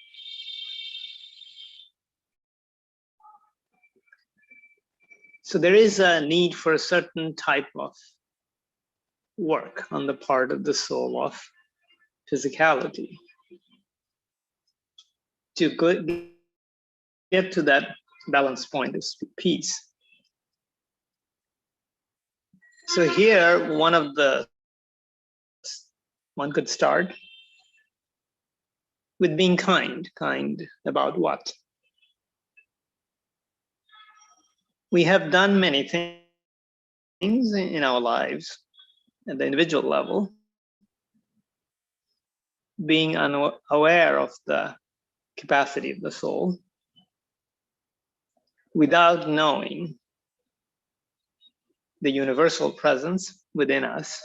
So there is a need for a certain type of work on the part of the soul of physicality to get to that balance point of peace. So here, one could start with being kind. Kind about what? We have done many things in our lives at the individual level, being unaware of the capacity of the soul, without knowing the universal presence within us.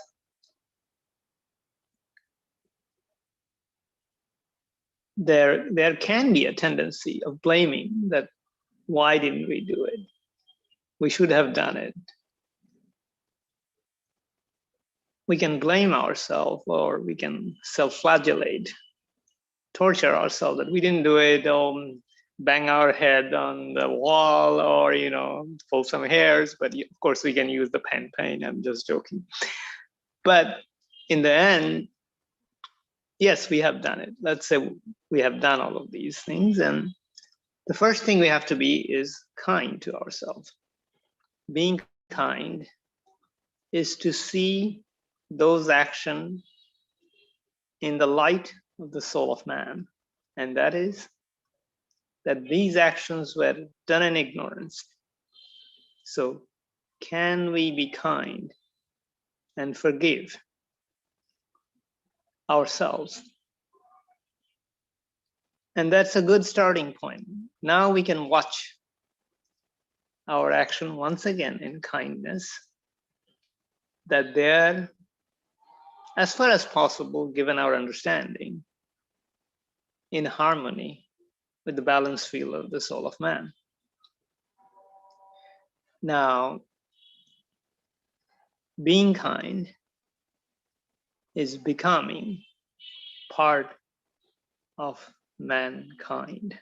There can be a tendency of blaming that, why didn't we do it? We should have done it. We can blame ourselves, or we can self-flagellate, torture ourselves that we didn't do it, bang our head on the wall, or pull some hairs. But of course we can use the pen pain. I'm just joking. But in the end, yes, we have done it. Let's say we have done all of these things, and the first thing we have to be is kind to ourselves. Being kind is to see those actions in the light of the soul of man, and that is that these actions were done in ignorance. So can we be kind and forgive ourselves? And that's a good starting point. Now we can watch our action once again in kindness, that they're, as far as possible, given our understanding, in harmony with the balanced field of the soul of man. Now, being kind is becoming part of mankind.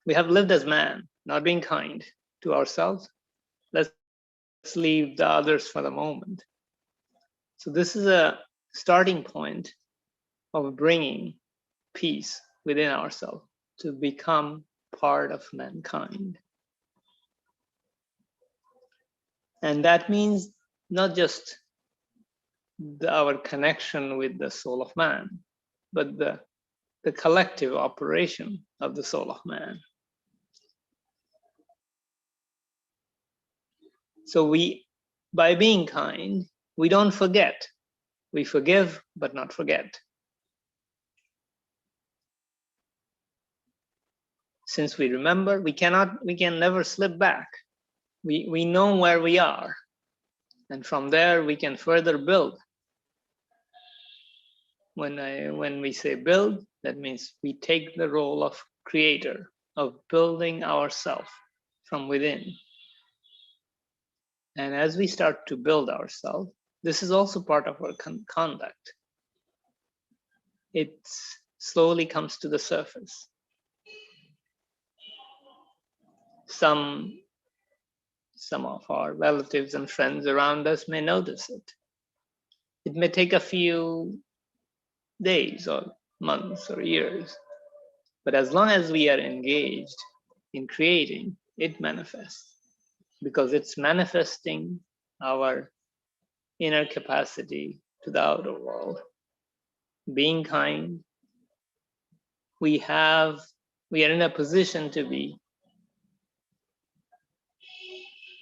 We have lived as man, not being kind to ourselves. Let's leave the others for the moment. So this is a starting point of bringing peace within ourselves to become part of mankind. And that means not just our connection with the soul of man, but the collective operation of the soul of man. So by being kind, we don't forget. We forgive, but not forget. Since we remember, we can never slip back. We know where we are, and from there we can further build. When we say build, that means we take the role of creator, of building ourselves from within. And as we start to build ourselves, this is also part of our conduct. It slowly comes to the surface. Some of our relatives and friends around us may notice it. It may take a few days or months or years, but as long as we are engaged in creating, it manifests, because it's manifesting our inner capacity to the outer world. Being kind, we are in a position to be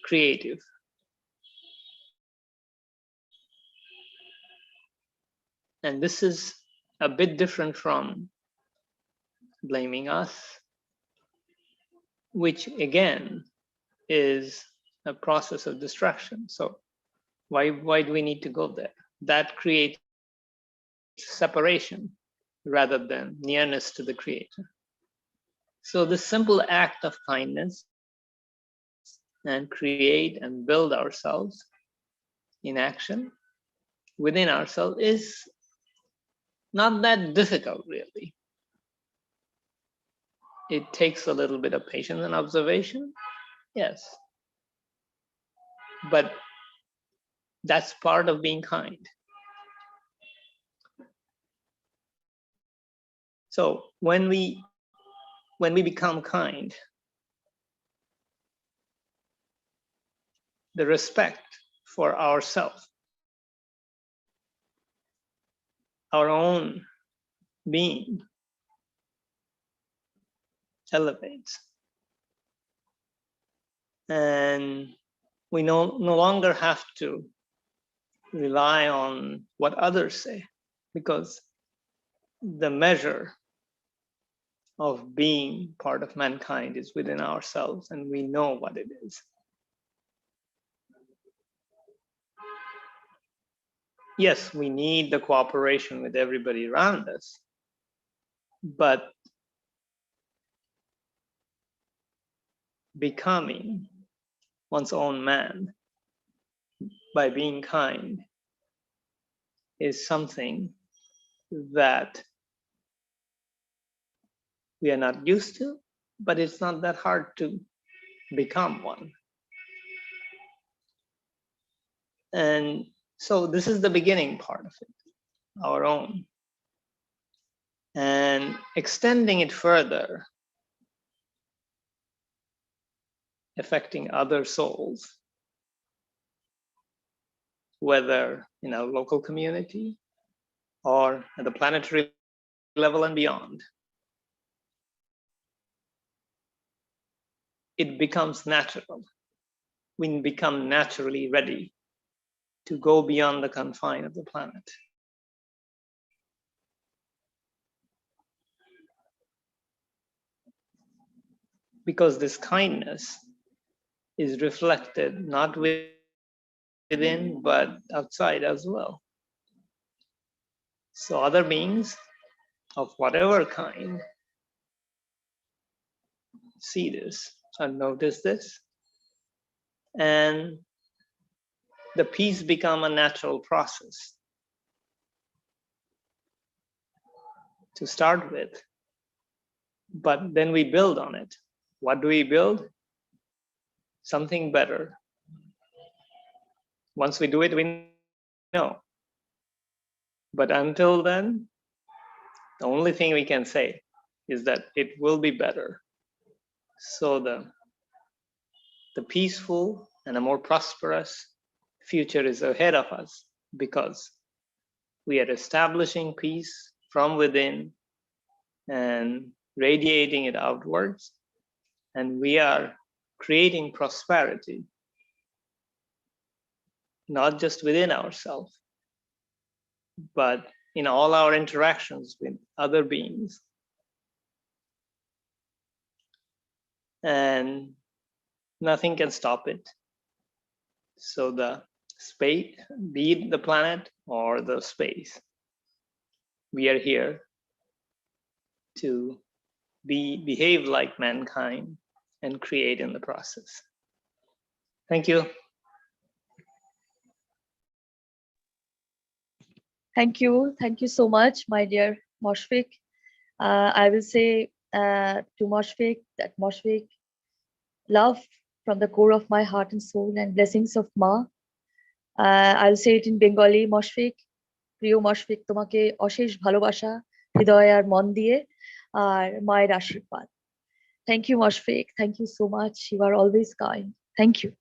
creative. And this is a bit different from blaming us, which again is a process of destruction. So why do we need to go there? That creates separation rather than nearness to the Creator. So the simple act of kindness and create and build ourselves in action within ourselves is not that difficult, really. It takes a little bit of patience and observation, yes. But that's part of being kind. So when we become kind, the respect for ourselves, our own being, elevates. And we no longer have to rely on what others say, because the measure of being part of mankind is within ourselves, and we know what it is. Yes, we need the cooperation with everybody around us, but becoming one's own man by being kind is something that we are not used to, but it's not that hard to become one. And so this is the beginning part of it, our own. And extending it further, affecting other souls, whether in our local community or at the planetary level and beyond. It becomes natural. We become naturally ready to go beyond the confine of the planet. Because this kindness is reflected not within, but outside as well. So other beings of whatever kind see this and notice this, and the peace become a natural process to start with, but then we build on it. What do we build? Something better. Once we do it, we know. But until then, the only thing we can say is that it will be better. So the peaceful and a more prosperous future is ahead of us, because we are establishing peace from within and radiating it outwards, and we are creating prosperity, not just within ourselves, but in all our interactions with other beings. And nothing can stop it. So the space, be it the planet or the space, we are here to behave like mankind and create in the process. Thank you. Thank you. Thank you so much, my dear Moshfik. I will say to Moshfik that Moshfik, love from the core of my heart and soul, and blessings of Ma. I'll say it in Bengali, Moshfik. প্রিয় Moshfik, তোমাকে অশেষ ভালোবাসা হৃদয় আর মন দিয়ে, আর মায়ের আশীর্বাদ. Thank you, Moshfik. Thank you so much. You are always kind. Thank you.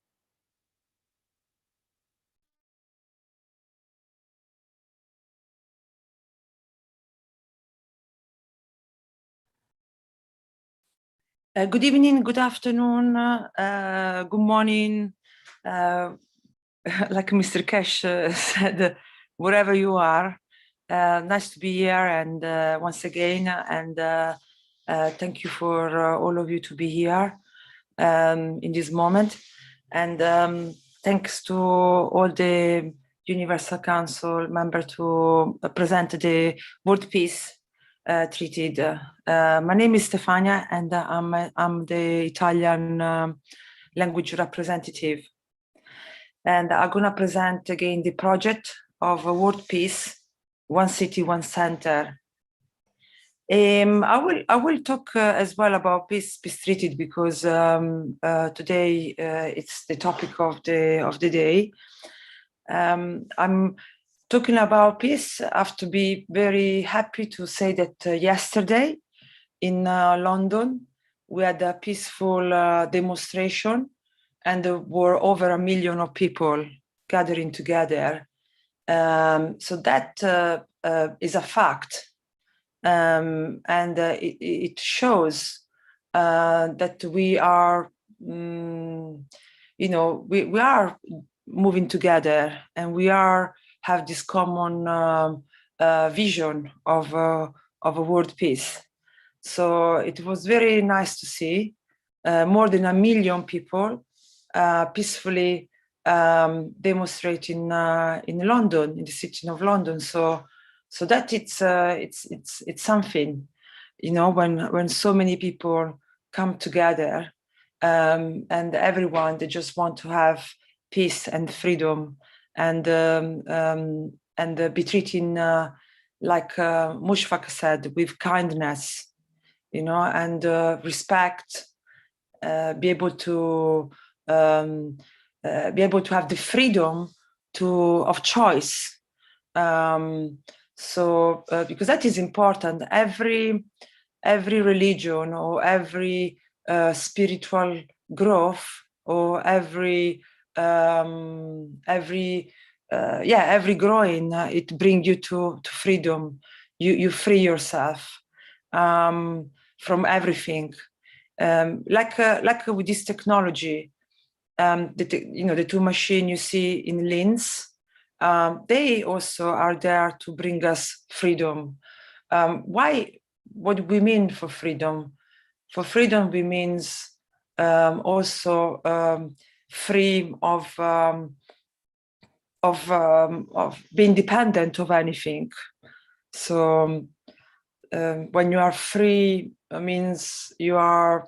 Good evening, good afternoon, good morning. Like Mr. Keshe said, wherever you are, nice to be here and once again, and Thank you for all of you to be here in this moment. And thanks to all the Universal Council members to present the World Peace Treaty. My name is Stefania, and I'm the Italian language representative. And I'm going to present again the project of World Peace, One City, One Center. I will talk as well about peace treaty because today it's the topic of the day. I'm talking about peace. I have to be very happy to say that yesterday in London we had a peaceful demonstration, and there were over 1 million of people gathering together. So that is a fact. And it shows that we are, we are moving together, and we have this common vision of a world peace. So it was very nice to see more than 1 million people peacefully demonstrating in London, in the city of London. So that it's something, when so many people come together, and everyone, they just want to have peace and freedom, and be treated like Mushfaq said, with kindness, and respect, be able to have the freedom of choice. Because that is important. Every religion or every spiritual growth, or every growing, it brings you to freedom. You free yourself from everything. Like with this technology, the two machines you see in Linz, they also are there to bring us freedom. What do we mean for freedom? For freedom, we means also free of being dependent of anything. So when you are free, it means you are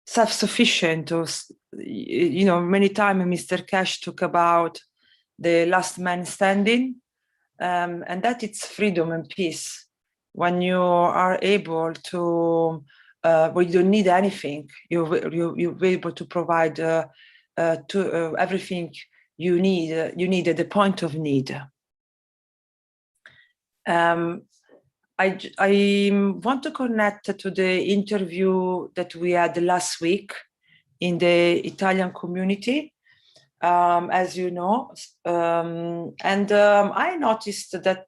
self-sufficient. Or, many times Mr. Keshe talked about the last man standing, and that it's freedom and peace. When you are able to, when you don't need anything, you're able to provide everything you need at the point of need. I want to connect to the interview that we had last week in the Italian community, as you know, and I noticed that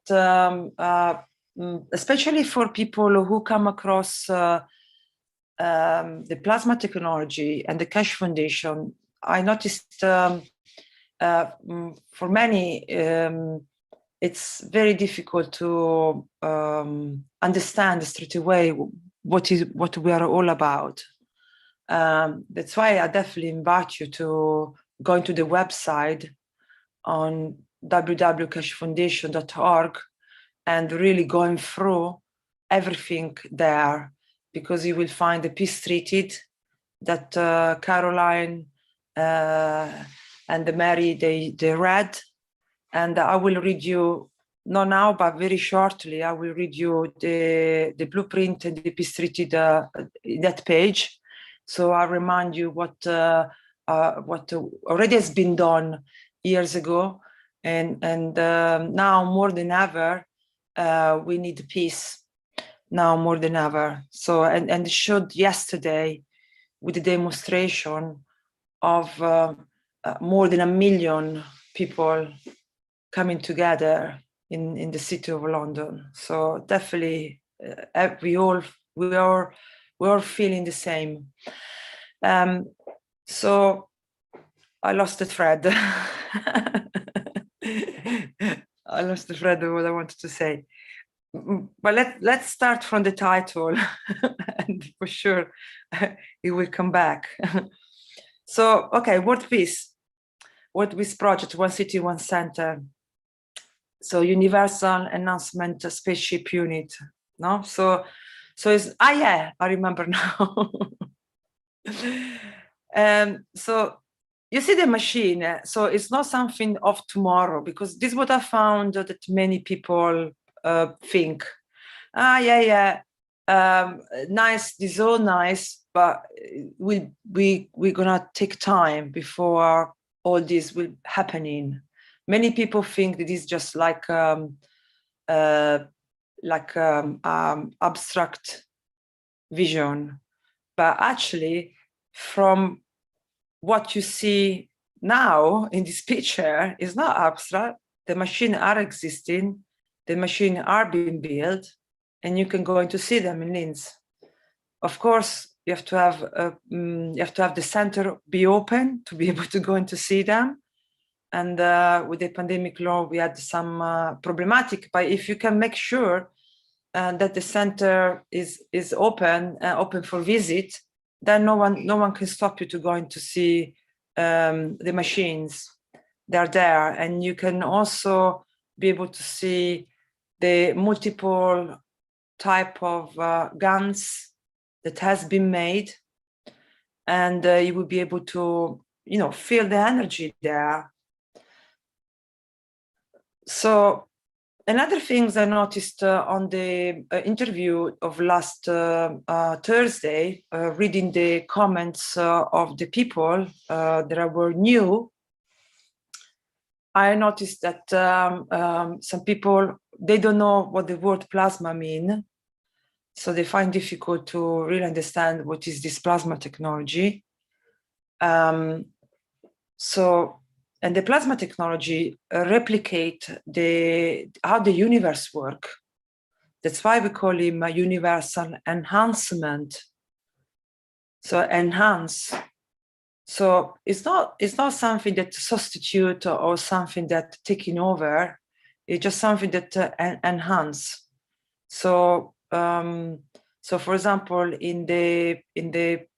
especially for people who come across the plasma technology and the Keshe Foundation, I noticed for many it's very difficult to understand straight away what we are all about. That's why I definitely invite you to go into the website on www.keshefoundation.org and really going through everything there, because you will find the peace treaty that Caroline and Mary they read. And I will read you, not now, but very shortly, I will read you the blueprint and the peace treaty that page. So I remind you what already has been done years ago, and now more than ever, we need peace. Now more than ever. So and showed yesterday with the demonstration of more than 1 million people coming together in the city of London. So definitely, we are feeling the same. So I lost the thread. I lost the thread of what I wanted to say. But let's start from the title, and for sure it will come back. So, okay, World Peace Project, One City, One Center. So Universal Enhancement Spaceship Unit, no? So it's, yeah, I remember now. So you see the machine, so it's not something of tomorrow, because this is what I found that many people think. Nice, this is all nice, but we're gonna take time before all this will happening. Many people think that it's just like abstract vision, but actually, from what you see now in this picture is not abstract. The machines are existing, the machines are being built, and you can go in to see them in Linz. Of course, you have to have the center be open to be able to go in to see them. And with the pandemic law, we had some problematic. But if you can make sure that the center is open for visit, then no one can stop you to go in to see the machines. They're there, and you can also be able to see the multiple type of guns that has been made, and you will be able to, feel the energy there. So another things I noticed on the interview of last Thursday, reading the comments of the people that were new, I noticed that some people, they don't know what the word plasma mean. So they find difficult to really understand what is this plasma technology. And the plasma technology replicate how the universe work. That's why we call him a universal enhancement. So enhance. So it's not something that substitute or something that taking over. It's just something that enhance. So for example, in the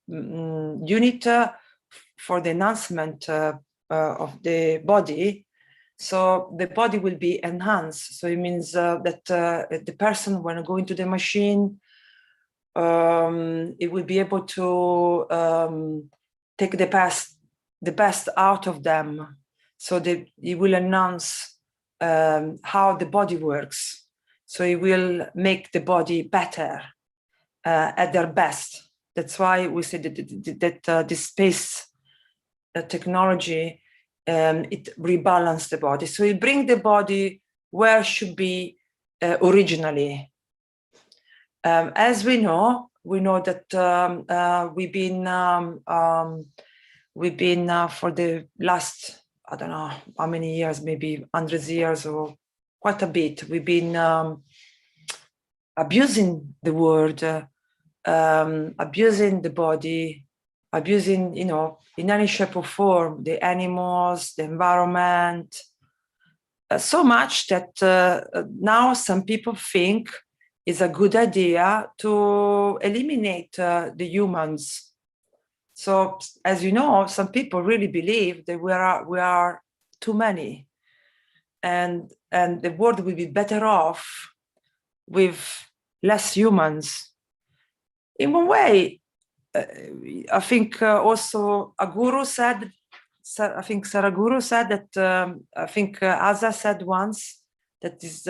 unit for the enhancement of the body, so the body will be enhanced. So it means that the person, when going to the machine, it will be able to take the best out of them. So it will enhance how the body works. So it will make the body better at their best. That's why we say that this space technology, it rebalance the body. So it bring the body where it should be originally. As we know that we've been for the last, I don't know how many years, maybe hundreds of years or quite a bit, we've been abusing the word, abusing the body, abusing, in any shape or form, the animals, the environment, so much that now some people think it's a good idea to eliminate the humans. So, as you know, some people really believe that we are too many, and the world will be better off with less humans. In one way, I think also a guru said, I think Saraguru said that, I think Asa said once that is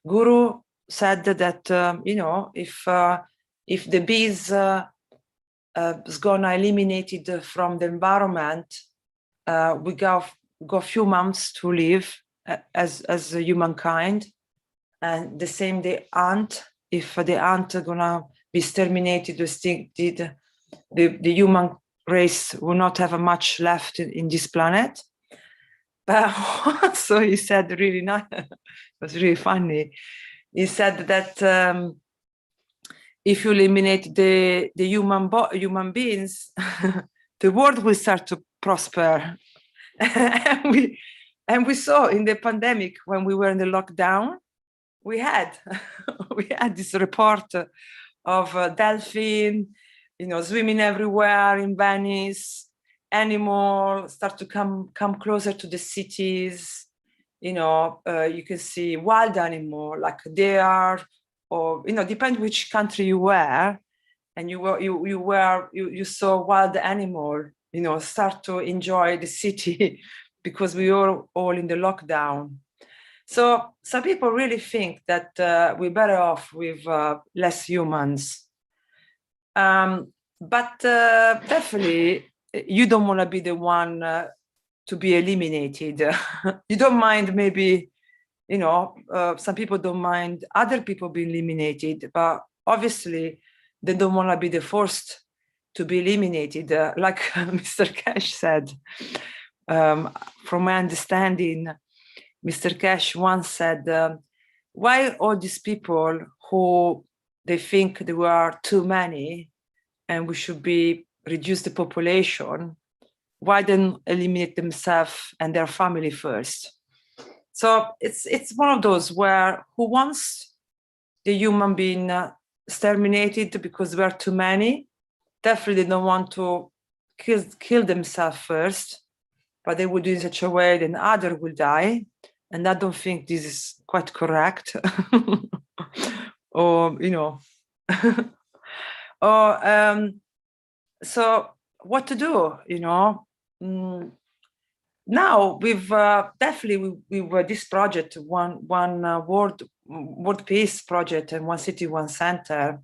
Guru said that, if the bees is gonna eliminated from the environment, we go a few months to live as humankind, and the same the ant. If the ant are gonna be exterminated or extincted, the human race will not have much left in this planet. But also he said really nice, it was really funny. He said that if you eliminate the human beings, the world will start to prosper. And we saw in the pandemic, when we were in the lockdown, we had we had this report of dolphin, swimming everywhere in Venice. Animals start to come closer to the cities. You can see wild animal like deer, or depend which country you were, and you saw wild animal. Start to enjoy the city because we were all in the lockdown. So some people really think that we're better off with less humans. But definitely, you don't want to be the one to be eliminated. You don't mind maybe, some people don't mind other people being eliminated, but obviously they don't want to be the first to be eliminated. Like Mr. Keshe said, from my understanding, Mr. Keshe once said, why all these people who they think there were too many and we should reduce the population, why then eliminate themselves and their family first? So it's one of those where who wants the human being exterminated because we're too many? Definitely they don't want to kill themselves first, but they would do it in such a way that others will die. And I don't think this is quite correct. Or, or so what to do, now we've definitely with this project, one world peace project and one city, one center.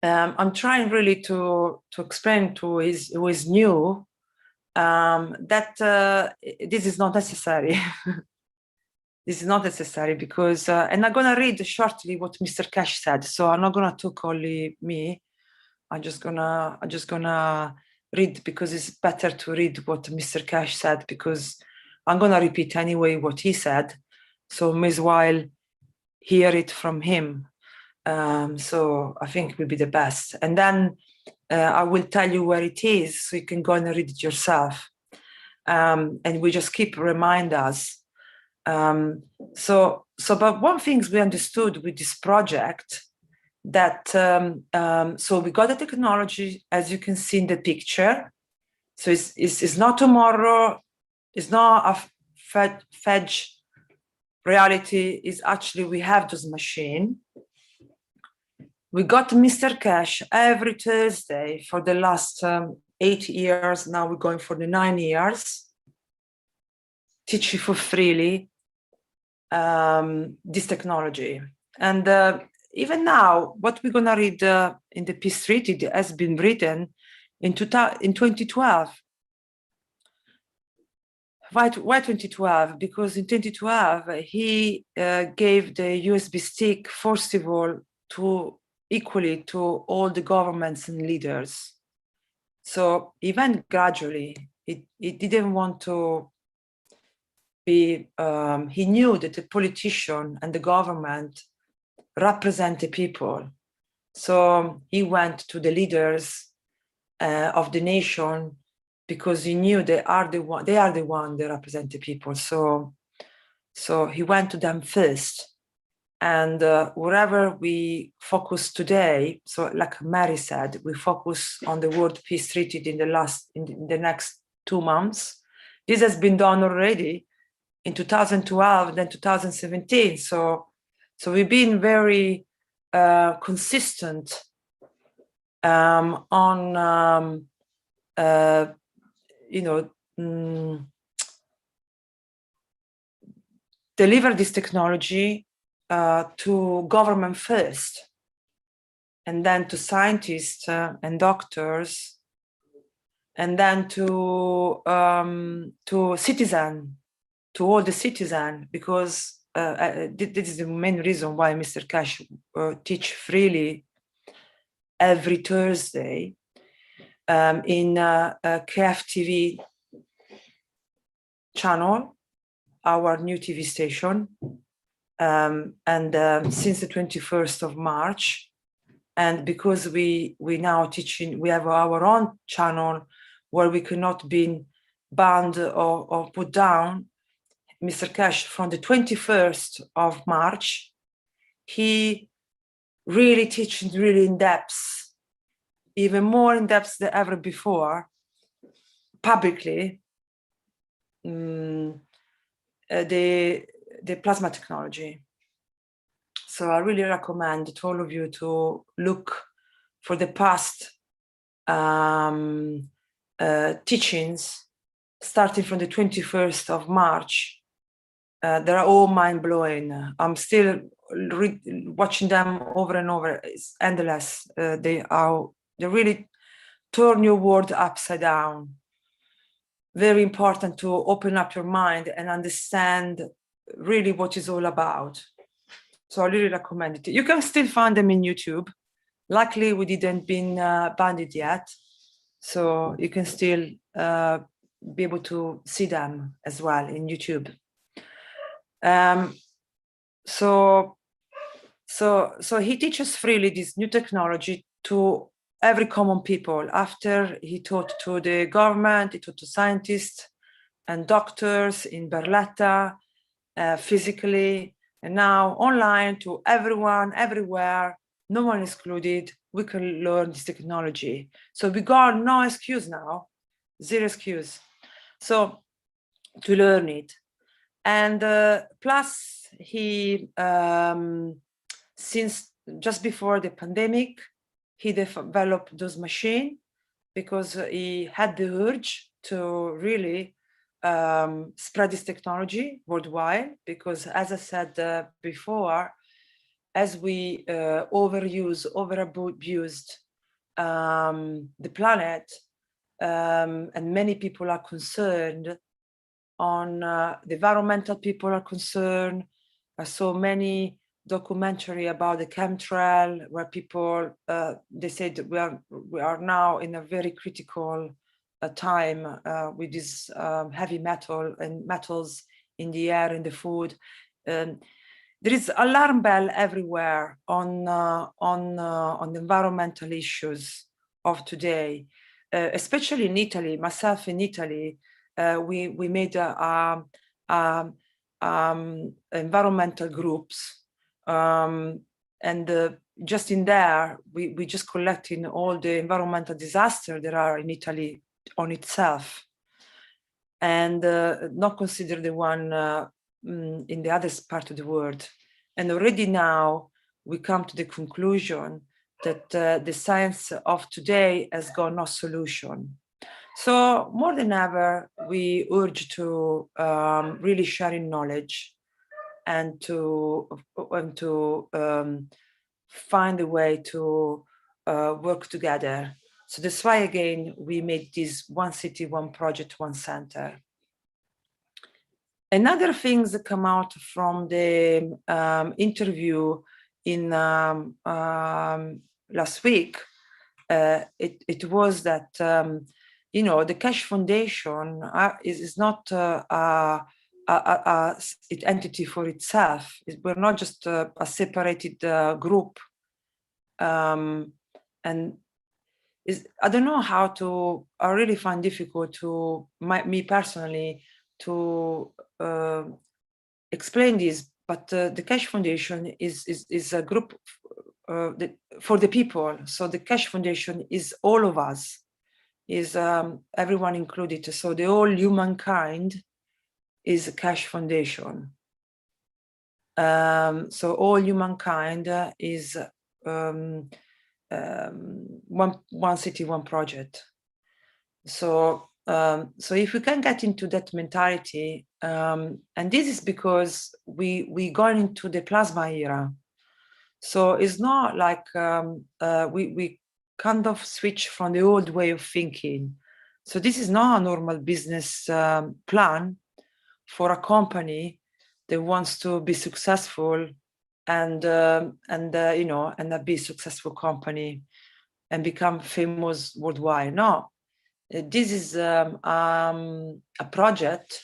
I'm trying really to explain to who is new that this is not necessary. This is not necessary because, and I'm gonna read shortly what Mr. Keshe said. So I'm not gonna talk only me. I'm just gonna read because it's better to read what Mr. Keshe said, because I'm gonna repeat anyway what he said. So may as well hear it from him. So I think it will be the best. And then I will tell you where it is so you can go and read it yourself. And we just keep remind us. But one thing we understood with this project that, so we got the technology, as you can see in the picture. So it's not tomorrow, it's not a fetch reality, is actually we have this machine. We got Mr. Keshe every Thursday for the last 8 years. Now we're going for the 9 years, teaching for freely this technology. And even now, what we're gonna read in the Peace Treaty has been written in 2012. Why 2012? Because in 2012, he gave the USB stick, first of all, equally to all the governments and leaders. So even gradually, it didn't want to be, he knew that the politician and the government represent the people. So he went to the leaders of the nation because he knew they are the one that represent the people. So he went to them first. And wherever we focus today, so like Mary said, we focus on the World Peace Treaty in the next 2 months. This has been done already in 2012, then 2017. So we've been very consistent on deliver this technology to government first, and then to scientists and doctors, and then to citizen, to all the citizen, because this is the main reason why Mr. Keshe teach freely every Thursday in KF TV channel, our new TV station. And since the 21st of March, and because we now teaching, we have our own channel where we cannot be banned or put down, Mr. Keshe, from the 21st of March, he really teaches really in depth, even more in depth than ever before, publicly, the plasma technology. So I really recommend to all of you to look for the past teachings, starting from the 21st of March. They're all mind-blowing. I'm still watching them over and over. It's endless. They really turn your world upside down. Very important to open up your mind and understand really what it's all about. So I really recommend it. You can still find them in YouTube. Luckily, we didn't been banned yet, so you can still be able to see them as well in YouTube. So he teaches freely this new technology to every common people. After he taught to the government, he taught to scientists and doctors in Barletta, physically, and now online to everyone, everywhere, no one excluded. We can learn this technology. So we got no excuse now, zero excuse. So to learn it. And plus he, since just before the pandemic, he developed those machines because he had the urge to really spread this technology worldwide, because as I said before, as we overabused the planet, and many people are concerned on the environmental people are concerned. I saw many documentary about the chemtrail where people, they said we are now in a very critical time with this heavy metal and metals in the air, in the food. There is alarm bell everywhere on the environmental issues of today, especially in Italy. Myself in Italy, we made environmental groups, and just in there, we just collecting all the environmental disasters there are in Italy on itself, and not consider the one in the other part of the world. And already now we come to the conclusion that the science of today has got no solution. So more than ever, we urge to really sharing knowledge and to find a way to work together. So that's why, again, we made this one city, one project, one center. Another things that come out from the interview in last week, it was that you know, the Keshe Foundation is not an entity for itself. We're not just a separated group, and I don't know how to. I really find difficult to me personally to explain this. But the Keshe Foundation is a group for the people. So the Keshe Foundation is all of us. Is everyone included. So the whole humankind is a Keshe Foundation. So all humankind is one city, one project. So so if we can get into that mentality, and this is because we gone into the plasma era. So it's not like we kind of switch from the old way of thinking. So this is not a normal business plan for a company that wants to be successful and you know, and be a successful company and become famous worldwide. No, this is a project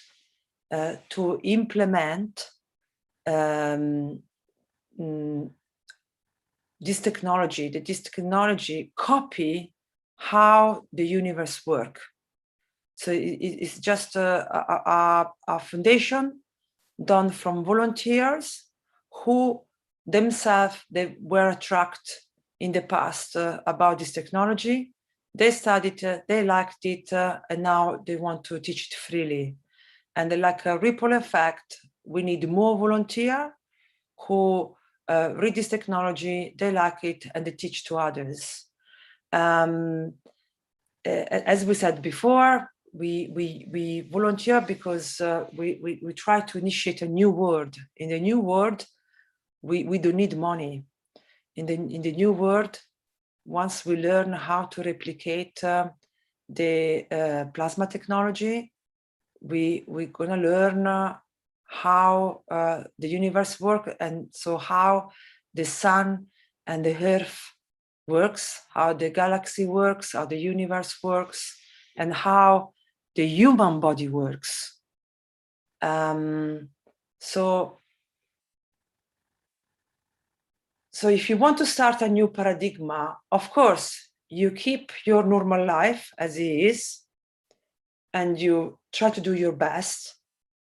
to implement this technology, that this technology copy how the universe works. So it's just a foundation done from volunteers who themselves, they were attracted in the past about this technology. They studied it, they liked it, and now they want to teach it freely. And like a ripple effect, we need more volunteers who read this technology, they like it, and they teach to others. As we said before, we volunteer because we try to initiate a new world. In the new world, we don't need money. In the new world, once we learn how to replicate the plasma technology, we're gonna learn how the universe works, and so how the sun and the earth works, how the galaxy works, how the universe works, and how the human body works. So if you want to start a new paradigm, of course, you keep your normal life as it is, and you try to do your best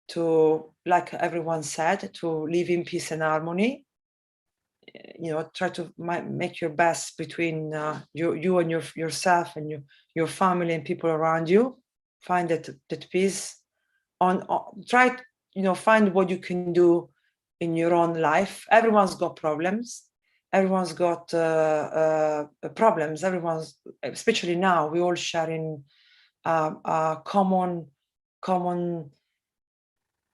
to, like everyone said, to live in peace and harmony. You know, try to make your best between you and yourself and your family and people around you. Find that peace. Try, you know, find what you can do in your own life. Everyone's got problems. Everyone's got problems. Everyone's, especially now, we're all sharing common,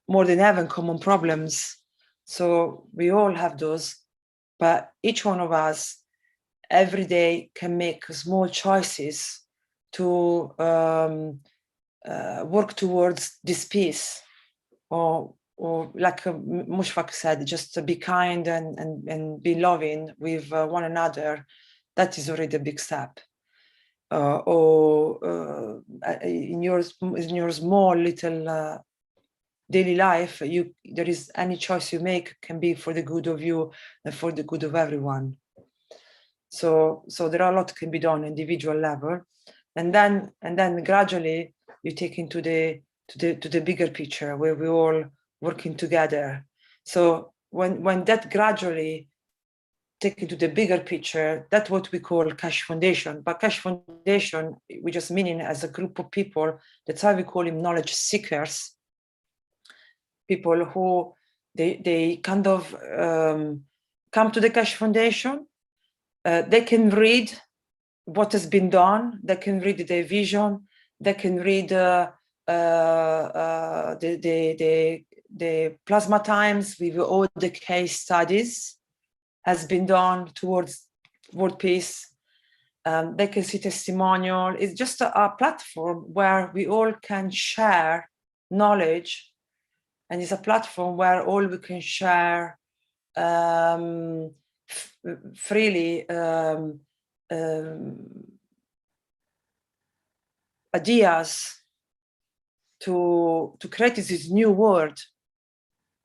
more than ever, common problems. So we all have those, but each one of us every day can make small choices to work towards this peace, or like Mushfaq said, just to be kind and be loving with one another. That is already a big step. In your small little daily life, there is any choice you make can be for the good of you and for the good of everyone. So there are a lot can be done on individual level, and then gradually you take into the bigger picture where we're all working together. So when that gradually take into the bigger picture, that's what we call Keshe Foundation. But Keshe Foundation, we just meaning as a group of people, that's how we call them, knowledge seekers. People who they kind of come to the Keshe Foundation. They can read what has been done. They can read their vision. They can read the plasma times with all the case studies has been done towards world peace. They can see testimonial. It's just a platform where we all can share knowledge, and it's a platform where all we can share freely ideas to create this new world.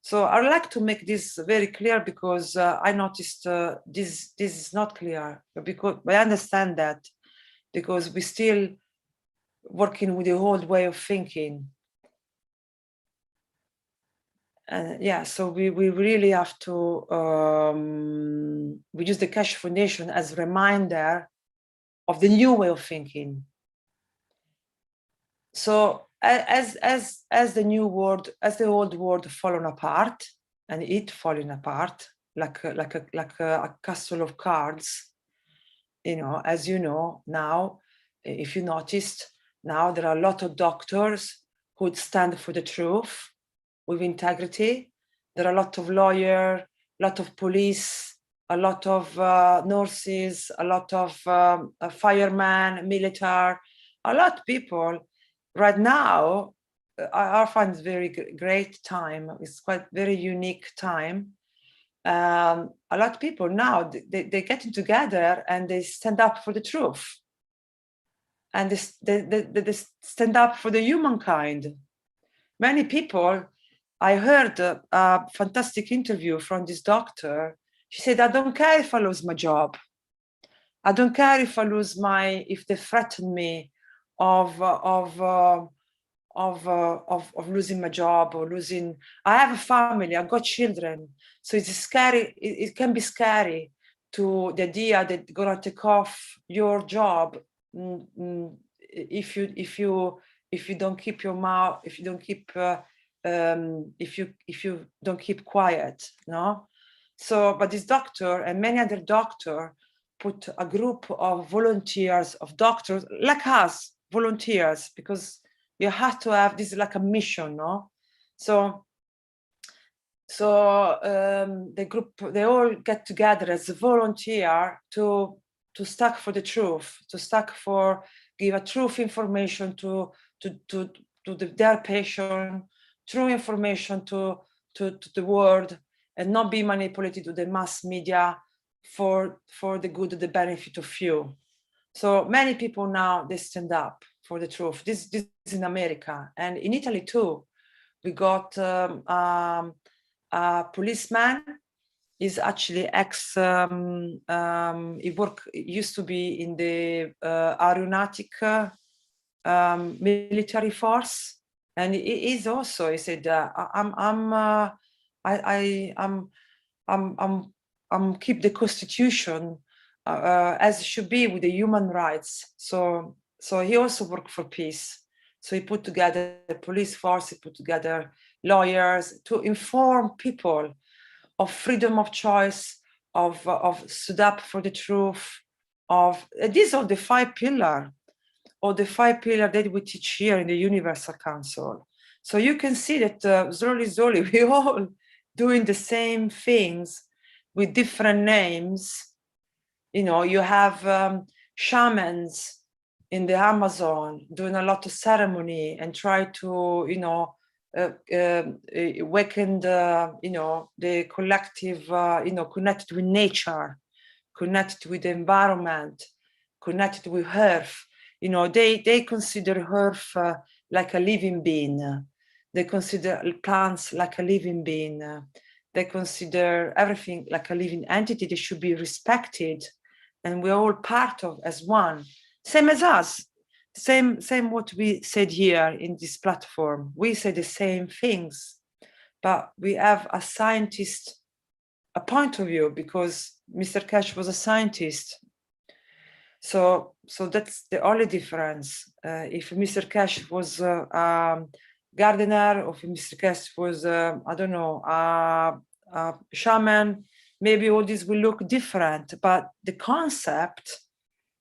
So I'd like to make this very clear, because I noticed this is not clear, because I understand that, because we're still working with the old way of thinking. And yeah, so we really have to we use the Keshe Foundation as a reminder of the new way of thinking. So as the new world, as the old world fallen apart, and it falling apart like a castle of cards, you know, as you know now, if you noticed, now there are a lot of doctors who stand for the truth with integrity. There are a lot of lawyers, a lot of police, a lot of nurses, a lot of firemen, military, a lot of people. Right now, I find it very great time. It's quite very unique time. A lot of people now, they're getting together and they stand up for the truth. And they stand up for the humankind. Many people, I heard a fantastic interview from this doctor. She said, I don't care if I lose my job. I don't care if I lose if they threaten me of of losing my job or losing. I have a family, I've got children, so it's scary. It can be scary to the idea that you're gonna take off your job if you don't keep your mouth, if you don't keep if you don't keep quiet, no. So, but this doctor and many other doctors put a group of volunteers, of doctors like us, volunteers, because you have to have this like a mission, no? So the group, they all get together as a volunteer to stack for the truth, to stack for give a truth information to their patient, true information to the world, and not be manipulated to the mass media for the good, the benefit of few. So many people now, they stand up for the truth. This is in America, and in Italy too. We got a policeman. Is actually ex. He used to be in the aeronautic military force, and he is also. He said, I'm keep the constitution as it should be with the human rights. So he also worked for peace. So he put together the police force, he put together lawyers to inform people of freedom of choice, of stood up for the truth, of these are the 5 pillars, or the 5 pillars that we teach here in the Universal Council. So you can see that slowly we all doing the same things with different names. You know, you have shamans in the Amazon doing a lot of ceremony and try to, you know, awaken the, you know, the collective, you know, connected with nature, connected with the environment, connected with earth. You know, they consider earth like a living being. They consider plants like a living being. They consider everything like a living entity. They should be respected, and we're all part of as one, same as us. Same what we said here in this platform. We say the same things, but we have a scientist, a point of view, because Mr. Keshe was a scientist. So that's the only difference. If Mr. Keshe was a gardener, or if Mr. Keshe was, I don't know, a shaman, maybe all this will look different, but the concept,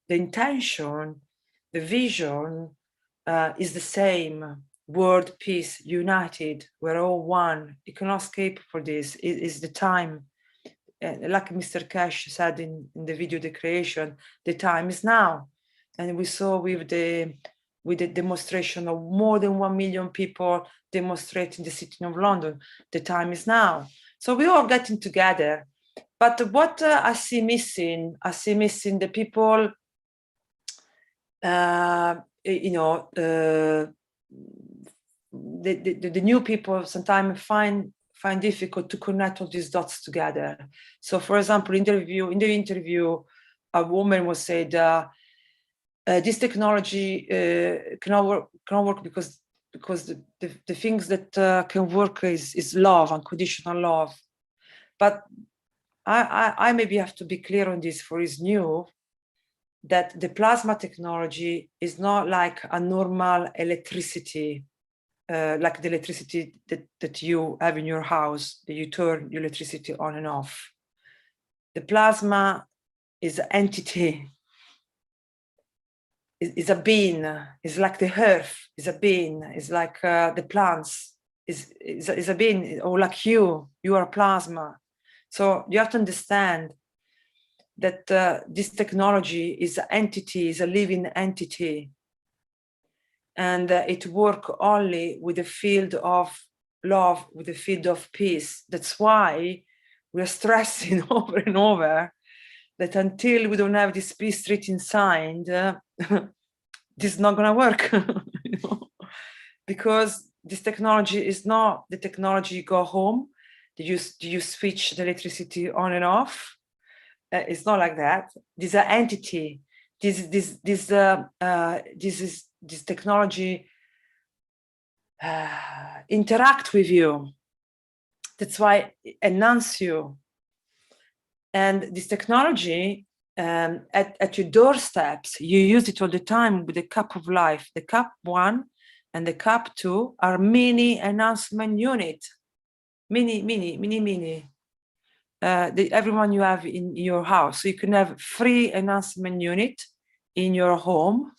the intention, the vision is the same. World peace, united, we're all one. You cannot escape for this. It is the time. Like Mr. Keshe said in the video, the creation, the time is now. And we saw with the demonstration of more than 1 million people demonstrating the city of London, the time is now. So we're all getting together. But what I see missing the people, you know, the new people sometimes find difficult to connect all these dots together. So, for example, in the interview, a woman was said, "This technology cannot work because the things that can work is love, unconditional love." But I maybe have to be clear on this for is new, that the plasma technology is not like a normal electricity, like the electricity that you have in your house, that you turn your electricity on and off. The plasma is an entity, is a being, is like the earth, is a being, is like the plants, is a being, or like you are plasma. So you have to understand that this technology is an entity, is a living entity, and it works only with the field of love, with the field of peace. That's why we're stressing over and over that until we don't have this peace treaty signed, this is not going to work. You know? Because this technology is not the technology you go home, you switch the electricity on and off. It's not like that. This is an entity. This technology interact with you. That's why it enhances you. And this technology, at your doorsteps, you use it all the time with the cup of life. The cup 1 and the cup 2 are mini enhancement unit. Mini. Everyone you have in your house. So you can have free enhancement unit in your home,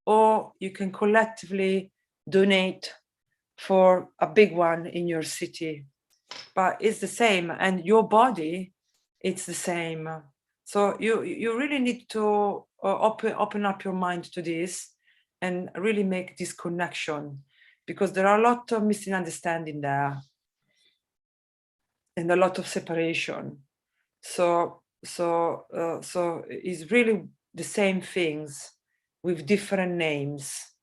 or you can collectively donate for a big one in your city. But it's the same, and your body, it's the same. So you really need to open up your mind to this and really make this connection, because there are a lot of misunderstanding there and a lot of separation. So it's really the same things with different names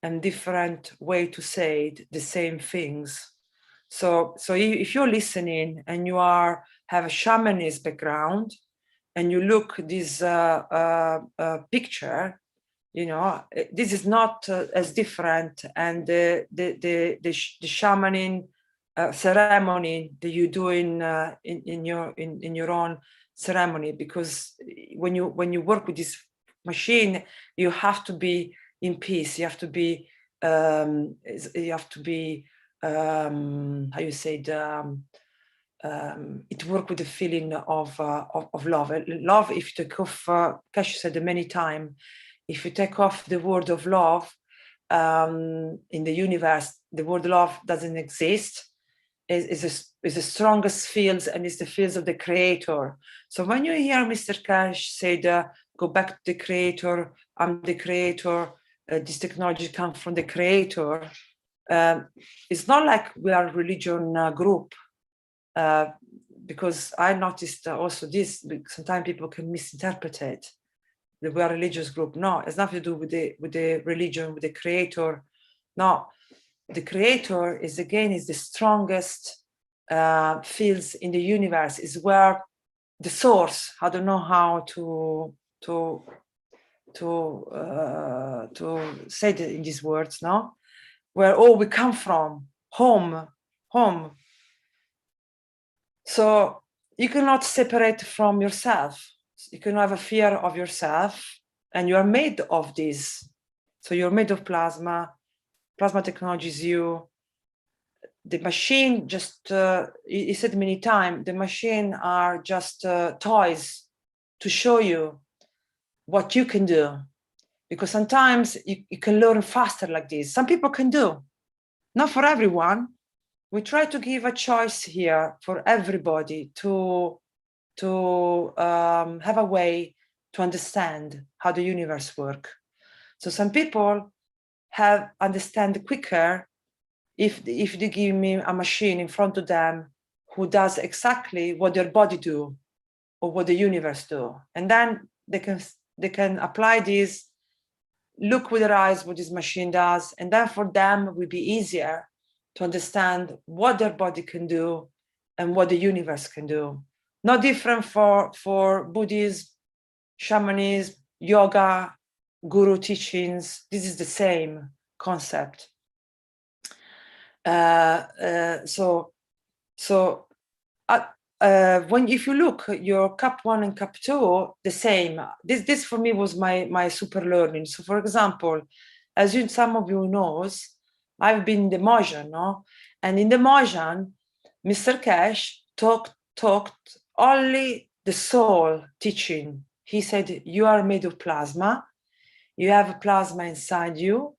and different way to say it, the same things. So if you're listening and you have a shamanist background and you look this picture, you know, this is not as different, and the shamaning ceremony that you do in your own ceremony, because when you work with this machine, you have to be in peace. You have to be how you say it work with the feeling of love. Love, if you take off, Keshe said it many times, if you take off the word of love in the universe, the word love doesn't exist. Is the strongest fields, and it's the fields of the creator. So when you hear Mr. Keshe say, go back to the creator, I'm the creator, this technology comes from the creator, it's not like we are a religion group, because I noticed also this, sometimes people can misinterpret it, that we are a religious group. No, it's nothing to do with the religion, with the creator. No, the creator is the strongest fields in the universe, is where the source, I don't know how to say it in these words, no? Where all we come from, home. So you cannot separate from yourself. You cannot have a fear of yourself, and you are made of this. So you're made of plasma. Plasma technology is you. The machine just, he said many times, the machine are just toys to show you what you can do. Because sometimes you can learn faster like this. Some people can do, not for everyone. We try to give a choice here for everybody to have a way to understand how the universe works. So some people understand quicker if they give me a machine in front of them who does exactly what their body do or what the universe do, and then they can apply this, look with their eyes what this machine does, and then for them it will be easier to understand what their body can do and what the universe can do. No different for Buddhism, shamanism, yoga, guru teachings. This is the same concept. If you look your cup 1 and cup 2, the same. This for me was my super learning. So for example, as some of you knows, I've been in the Mojan, no? And in the Mojan, Mr. Keshe talked only the soul teaching. He said, you are made of plasma. You have a plasma inside you.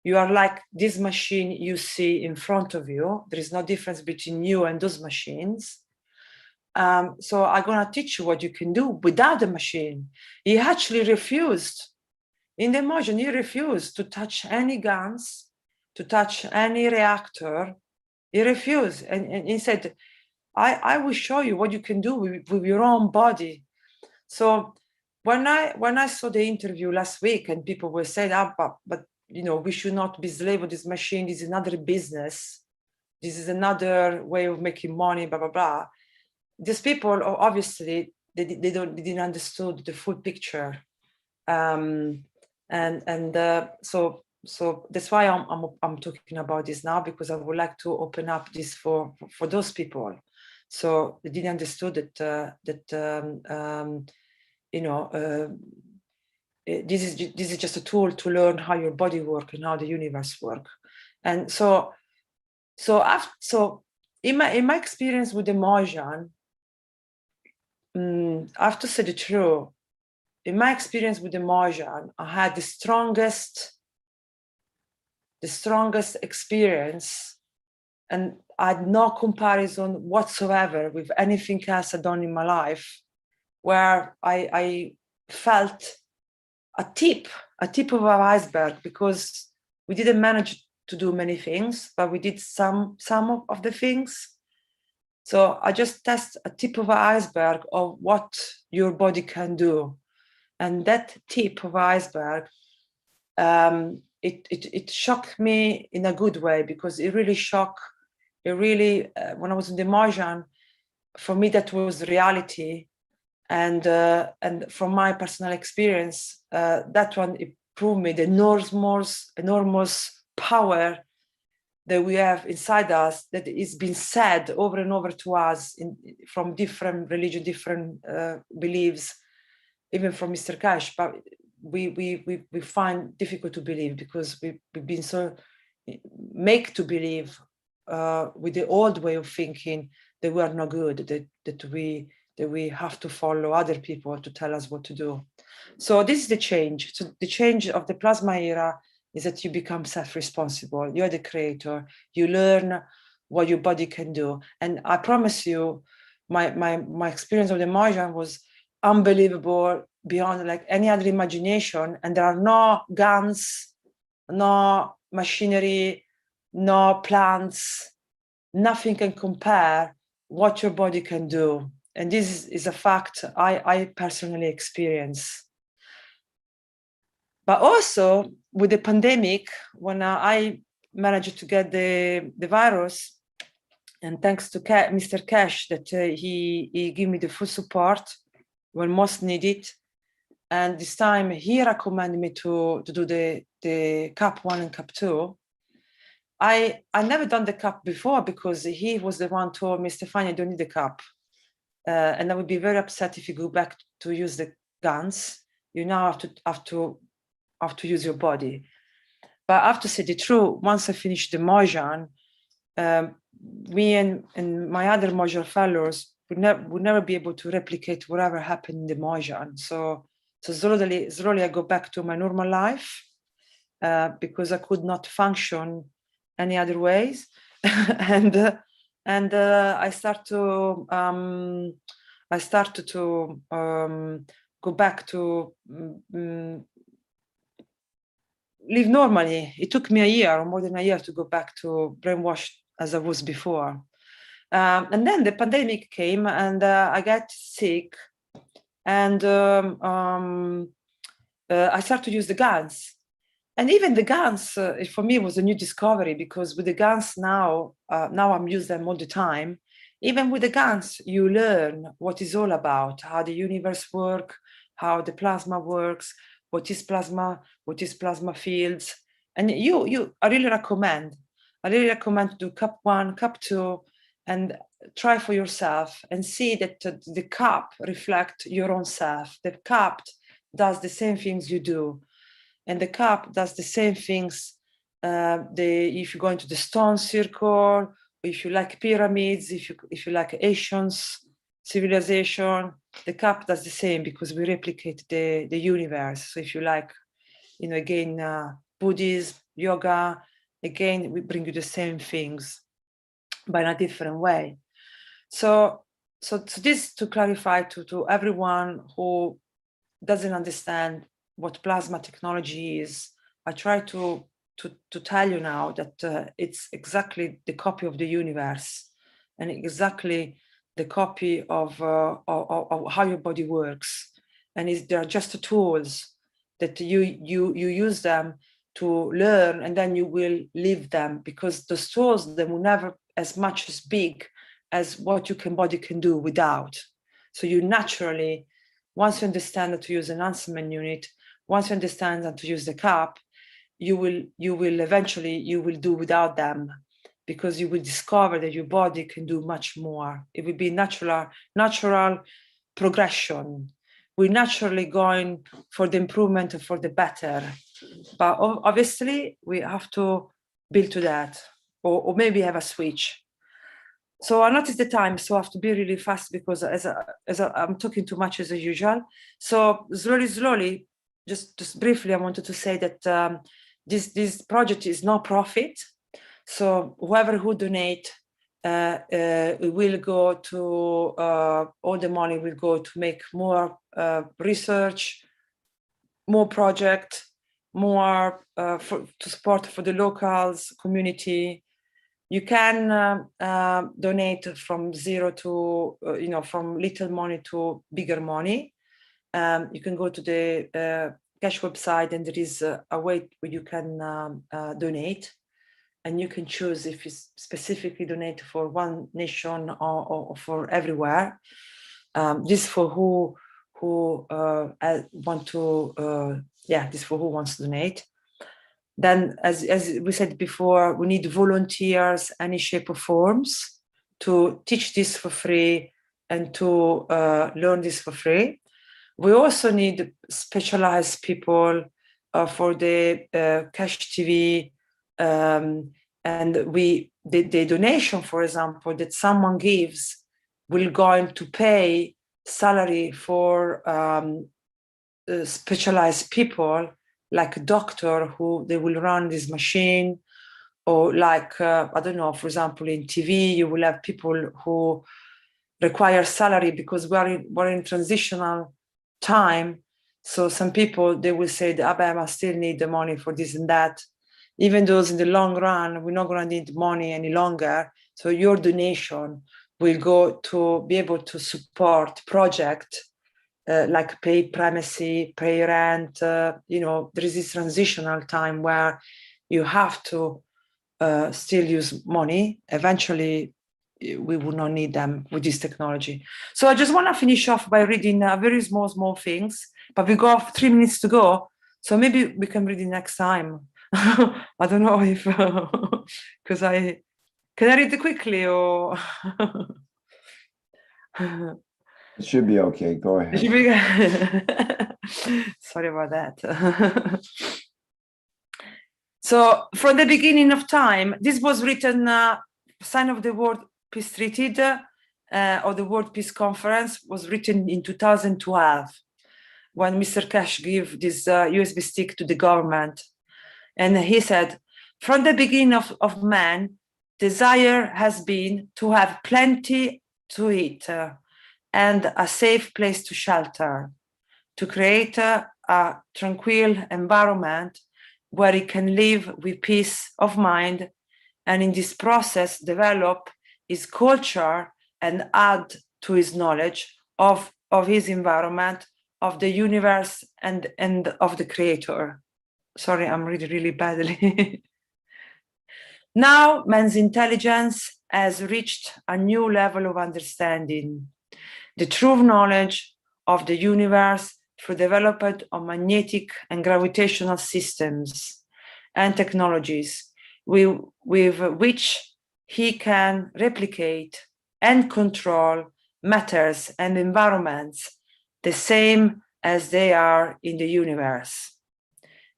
You are like this machine you see in front of you. There is no difference between you and those machines. So I'm gonna teach you what you can do without the machine. He actually refused. In the Mojan, he refused to touch any guns, to touch any reactor. He refused, and he said, I will show you what you can do with your own body. So when I saw the interview last week, and people were saying, but you know, we should not be slave of this machine. This is another business. This is another way of making money, blah, blah, blah. These people, obviously, they didn't understood the full picture. So so that's why I'm talking about this now, because I would like to open up this for those people. So they didn't understood that you know, this is just a tool to learn how your body works and how the universe works. And so in my experience with the Mahjong, I have to say the truth. In my experience with the Mahjong, I had the strongest experience, and I had no comparison whatsoever with anything else I've done in my life, where I felt a tip of an iceberg, because we didn't manage to do many things, but we did some of the things. So I just test a tip of an iceberg of what your body can do. And that tip of iceberg, it shocked me in a good way, because it really shocked. It really, when I was in the Mahjong, for me that was reality, and from my personal experience, that one, it proved me the enormous power that we have inside us, that is being said over and over to us from different religion, different beliefs, even from Mr. Keshe, but we find difficult to believe, because we've been so make to believe with the old way of thinking that we are not good, that we have to follow other people to tell us what to do. So this is the change. So the change of the plasma era is that you become self-responsible. You're the creator. You learn what your body can do. And I promise you, my experience of the Mahjong was unbelievable, beyond like any other imagination. And there are no guns, no machinery, no plants, nothing can compare what your body can do. And this is a fact I personally experience. But also with the pandemic, when I managed to get the virus, and thanks to Mr. Keshe, that he gave me the full support when most needed. And this time he recommended me to do the CAP 1 and CAP 2. I never done the CAP before, because he was the one who told me, Stefania, you don't need the CAP. And I would be very upset if you go back to use the guns. You now have to use your body. But I have to say the truth, once I finished the Mahjong, me and my other Mahjong fellows would never be able to replicate whatever happened in the Mahjong. So slowly I go back to my normal life, because I could not function any other ways. and I started to go back to live normally. It took me a year, or more than a year, to go back to brainwashed as I was before. And then the pandemic came, and I got sick, and I started to use the guns. And even the guns, for me, was a new discovery, because with the guns now I'm using them all the time. Even with the guns, you learn what it's all about, how the universe works, how the plasma works, what is plasma fields. And I really recommend to do CAP 1, CAP 2, and try for yourself and see that the CAP reflects your own self. The CAP does the same things you do. And the CAP does the same things. If you go into the stone circle, if you like pyramids, if you like Asians civilization, the CAP does the same, because we replicate the universe. So if you like, again, Buddhism, yoga, again, we bring you the same things, but in a different way. So this to clarify to everyone who doesn't understand what plasma technology is. I try to tell you now that it's exactly the copy of the universe, and exactly the copy of how your body works. And they are just tools that you use them to learn, and then you will live them, because those tools, they will never as much as big as what your body can do without. So you naturally, once you understand how to use an enhancement unit, once you understand how to use the CAP, you will eventually do without them, because you will discover that your body can do much more. It will be natural progression. We're naturally going for the improvement, for the better. But obviously we have to build to that, or maybe have a switch. So I noticed the time, so I have to be really fast, because as I'm talking too much as usual. So slowly, just briefly, I wanted to say that this project is no profit. So whoever who donate, will go to, all the money will go to make more research, more project, more to support for the locals, community. You can donate from zero to, from little money to bigger money. You can go to the Keshe website, and there is a way where you can donate, and you can choose if you specifically donate for one nation or for everywhere. This for who want to, this for who wants to donate. Then, as we said before, we need volunteers, any shape or forms, to teach this for free and to learn this for free. We also need specialized people for the Keshe TV, and the donation, for example, that someone gives will go to pay salary for specialized people, like a doctor who they will run this machine, or like, I don't know, for example, in TV, you will have people who require salary because we're in transitional time. So some people, they will say, I still need the money for this and that. Even though in the long run, we're not gonna need money any longer. So your donation will go to be able to support project like pay primacy, pay rent. There is this transitional time where you have to still use money. Eventually, we will not need them with this technology. So I just want to finish off by reading very small things, but we got 3 minutes to go. So maybe we can read it next time. I don't know if, because can I read it quickly or? It should be okay. Go ahead. Sorry about that. So from the beginning of time, this was written, sign of the World Peace Treaty, or the World Peace Conference was written in 2012, when Mr. Keshe gave this USB stick to the government. And he said, from the beginning of man, desire has been to have plenty to eat, and a safe place to shelter, to create a tranquil environment where he can live with peace of mind, and in this process develop his culture and add to his knowledge of his environment, of the universe, and of the creator. Sorry, I'm reading really badly. Now, man's intelligence has reached a new level of understanding. The true knowledge of the universe through development of magnetic and gravitational systems and technologies with which he can replicate and control matters and environments the same as they are in the universe.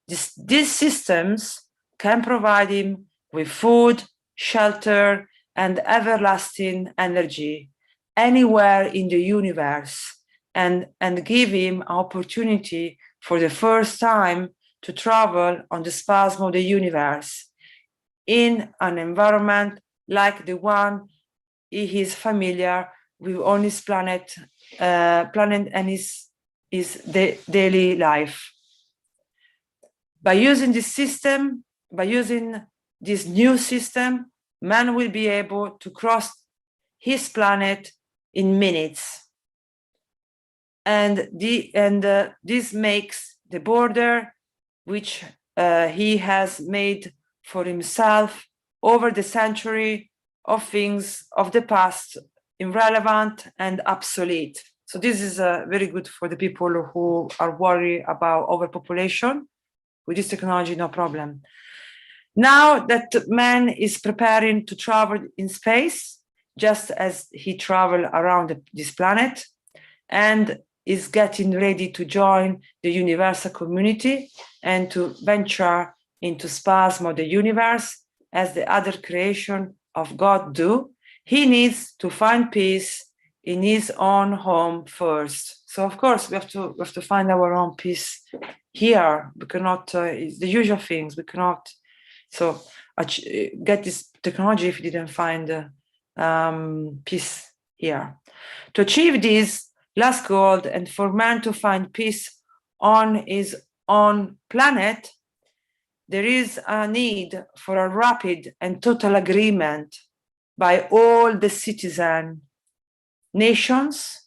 These systems can provide him with food, shelter, and everlasting energy anywhere in the universe, and give him an opportunity for the first time to travel on the spasm of the universe in an environment like the one he is familiar with on his planet and his daily life. By using this system, by using this new system, man will be able to cross his planet in minutes. And this makes the border which he has made for himself over the century of things of the past irrelevant and obsolete. So this is very good for the people who are worried about overpopulation. With this technology, no problem. Now that man is preparing to travel in space, just as he traveled around this planet, and is getting ready to join the universal community and to venture into spasm of the universe as the other creation of God do, he needs to find peace in his own home first. So of course we have to find our own peace here. We cannot, it's the usual things, we cannot get this technology if we didn't find peace here. To achieve this last goal and for man to find peace on his own planet, there is a need for a rapid and total agreement by all the citizen nations,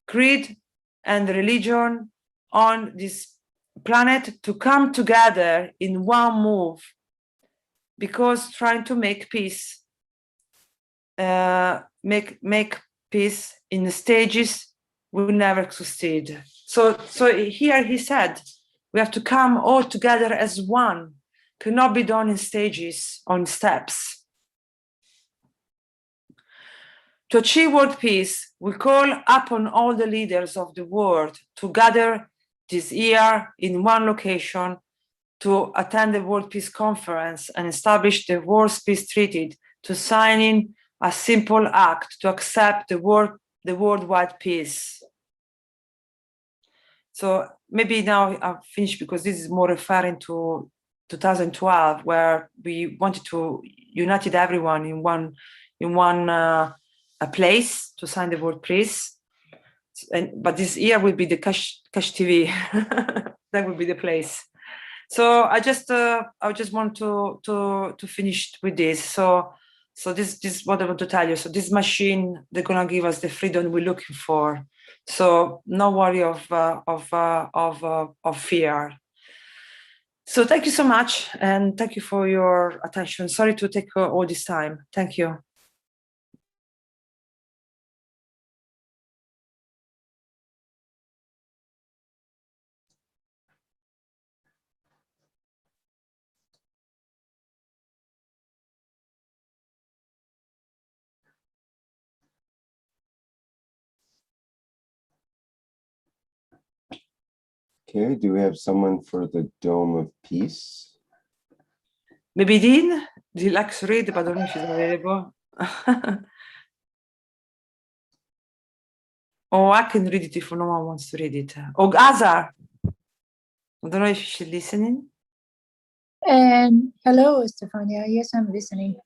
creed and religion on this planet to come together in one move, because trying to make peace, make peace in the stages will never succeed. So here he said, we have to come all together as one, cannot be done in stages, on steps. To achieve world peace, we call upon all the leaders of the world to gather this year in one location to attend the World Peace Conference and establish the World Peace Treaty, to sign in a simple act to accept the worldwide peace. So maybe now I'll finish, because this is more referring to 2012, where we wanted to unite everyone in one a place to sign the world peace. But this year will be the Keshe TV. That will be the place. So I just want to finish with this. So this is what I want to tell you. So this machine, they're gonna give us the freedom we're looking for. So no worry of fear. So thank you so much, and thank you for your attention. Sorry to take all this time. Thank you. Okay, do we have someone for the Dome of Peace? Maybe Dean, do you like to read, but I don't know if she's available. Or I can read it if no one wants to read it. Or Azar, I don't know if she's listening. Hello, Stefania. Yes, I'm listening.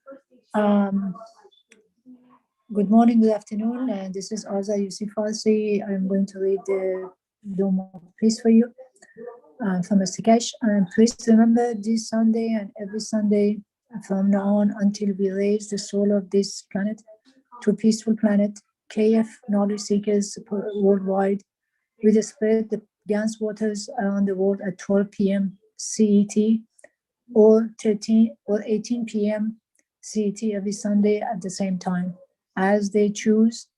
Good morning, good afternoon. This is Azar Yusuf Farsi. I'm going to read the Dome of Peace for you from Mr. Keshe. And please remember this Sunday and every Sunday from now on until we raise the soul of this planet to a peaceful planet. KF knowledge seekers worldwide will spread the Gans waters around the world at 12 p.m. CET or 18 p.m. CET every Sunday at the same time, as they choose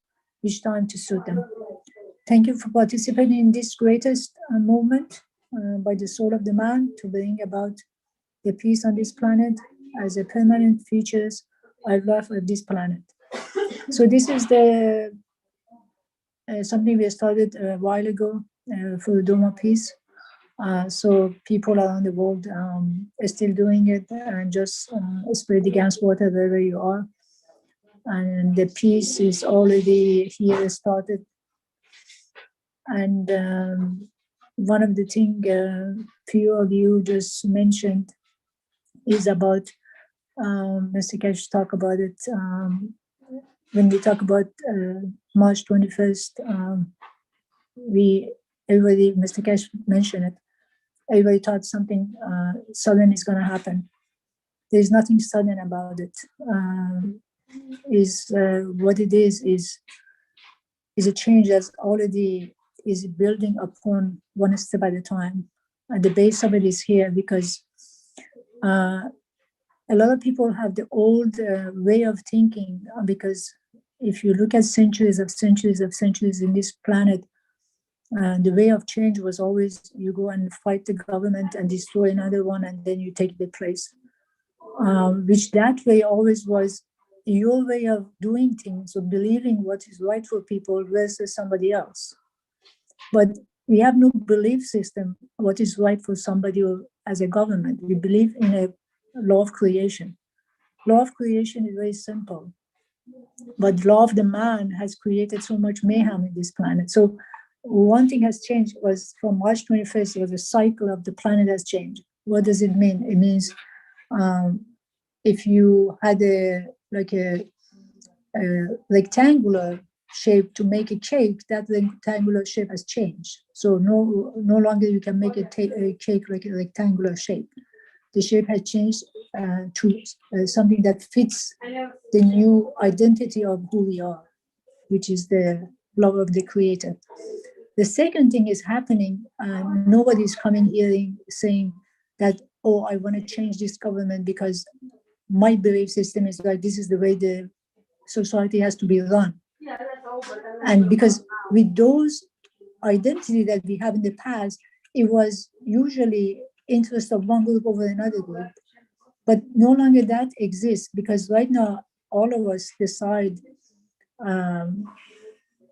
which time to suit them. Thank you for participating in this greatest movement by the soul of the man to bring about the peace on this planet as a permanent features of life of this planet. So this is the something we started a while ago for the Dome of Peace. So people around the world are still doing it, and just spread the Gans water wherever you are. And the peace is already here started. And one of the things few of you just mentioned is about Mr. Keshe talk about it. When we talk about March 21st, everybody, Mr. Keshe mentioned it. Everybody thought something sudden is going to happen. There's nothing sudden about it. What it is a change that's already is building upon one step at a time. And the base of it is here because a lot of people have the old way of thinking, because if you look at centuries in this planet, And the way of change was always you go and fight the government and destroy another one, and then you take the place. Which that way always was your way of doing things, or believing what is right for people versus somebody else. But we have no belief system what is right for somebody or as a government. We believe in a law of creation. Law of creation is very simple, but law of the man has created so much mayhem in this planet. So one thing has changed was from March 21st, was the cycle of the planet has changed. What does it mean? It means if you had a rectangular shape to make a cake, that rectangular shape has changed. So no longer you can make a cake like a rectangular shape. The shape has changed to something that fits the new identity of who we are, which is the love of the Creator. The second thing is happening, nobody's coming here saying that, oh, I want to change this government because my belief system is like, this is the way the society has to be run. And because with those identity that we have in the past, it was usually interest of one group over another group. But no longer that exists, because right now all of us decide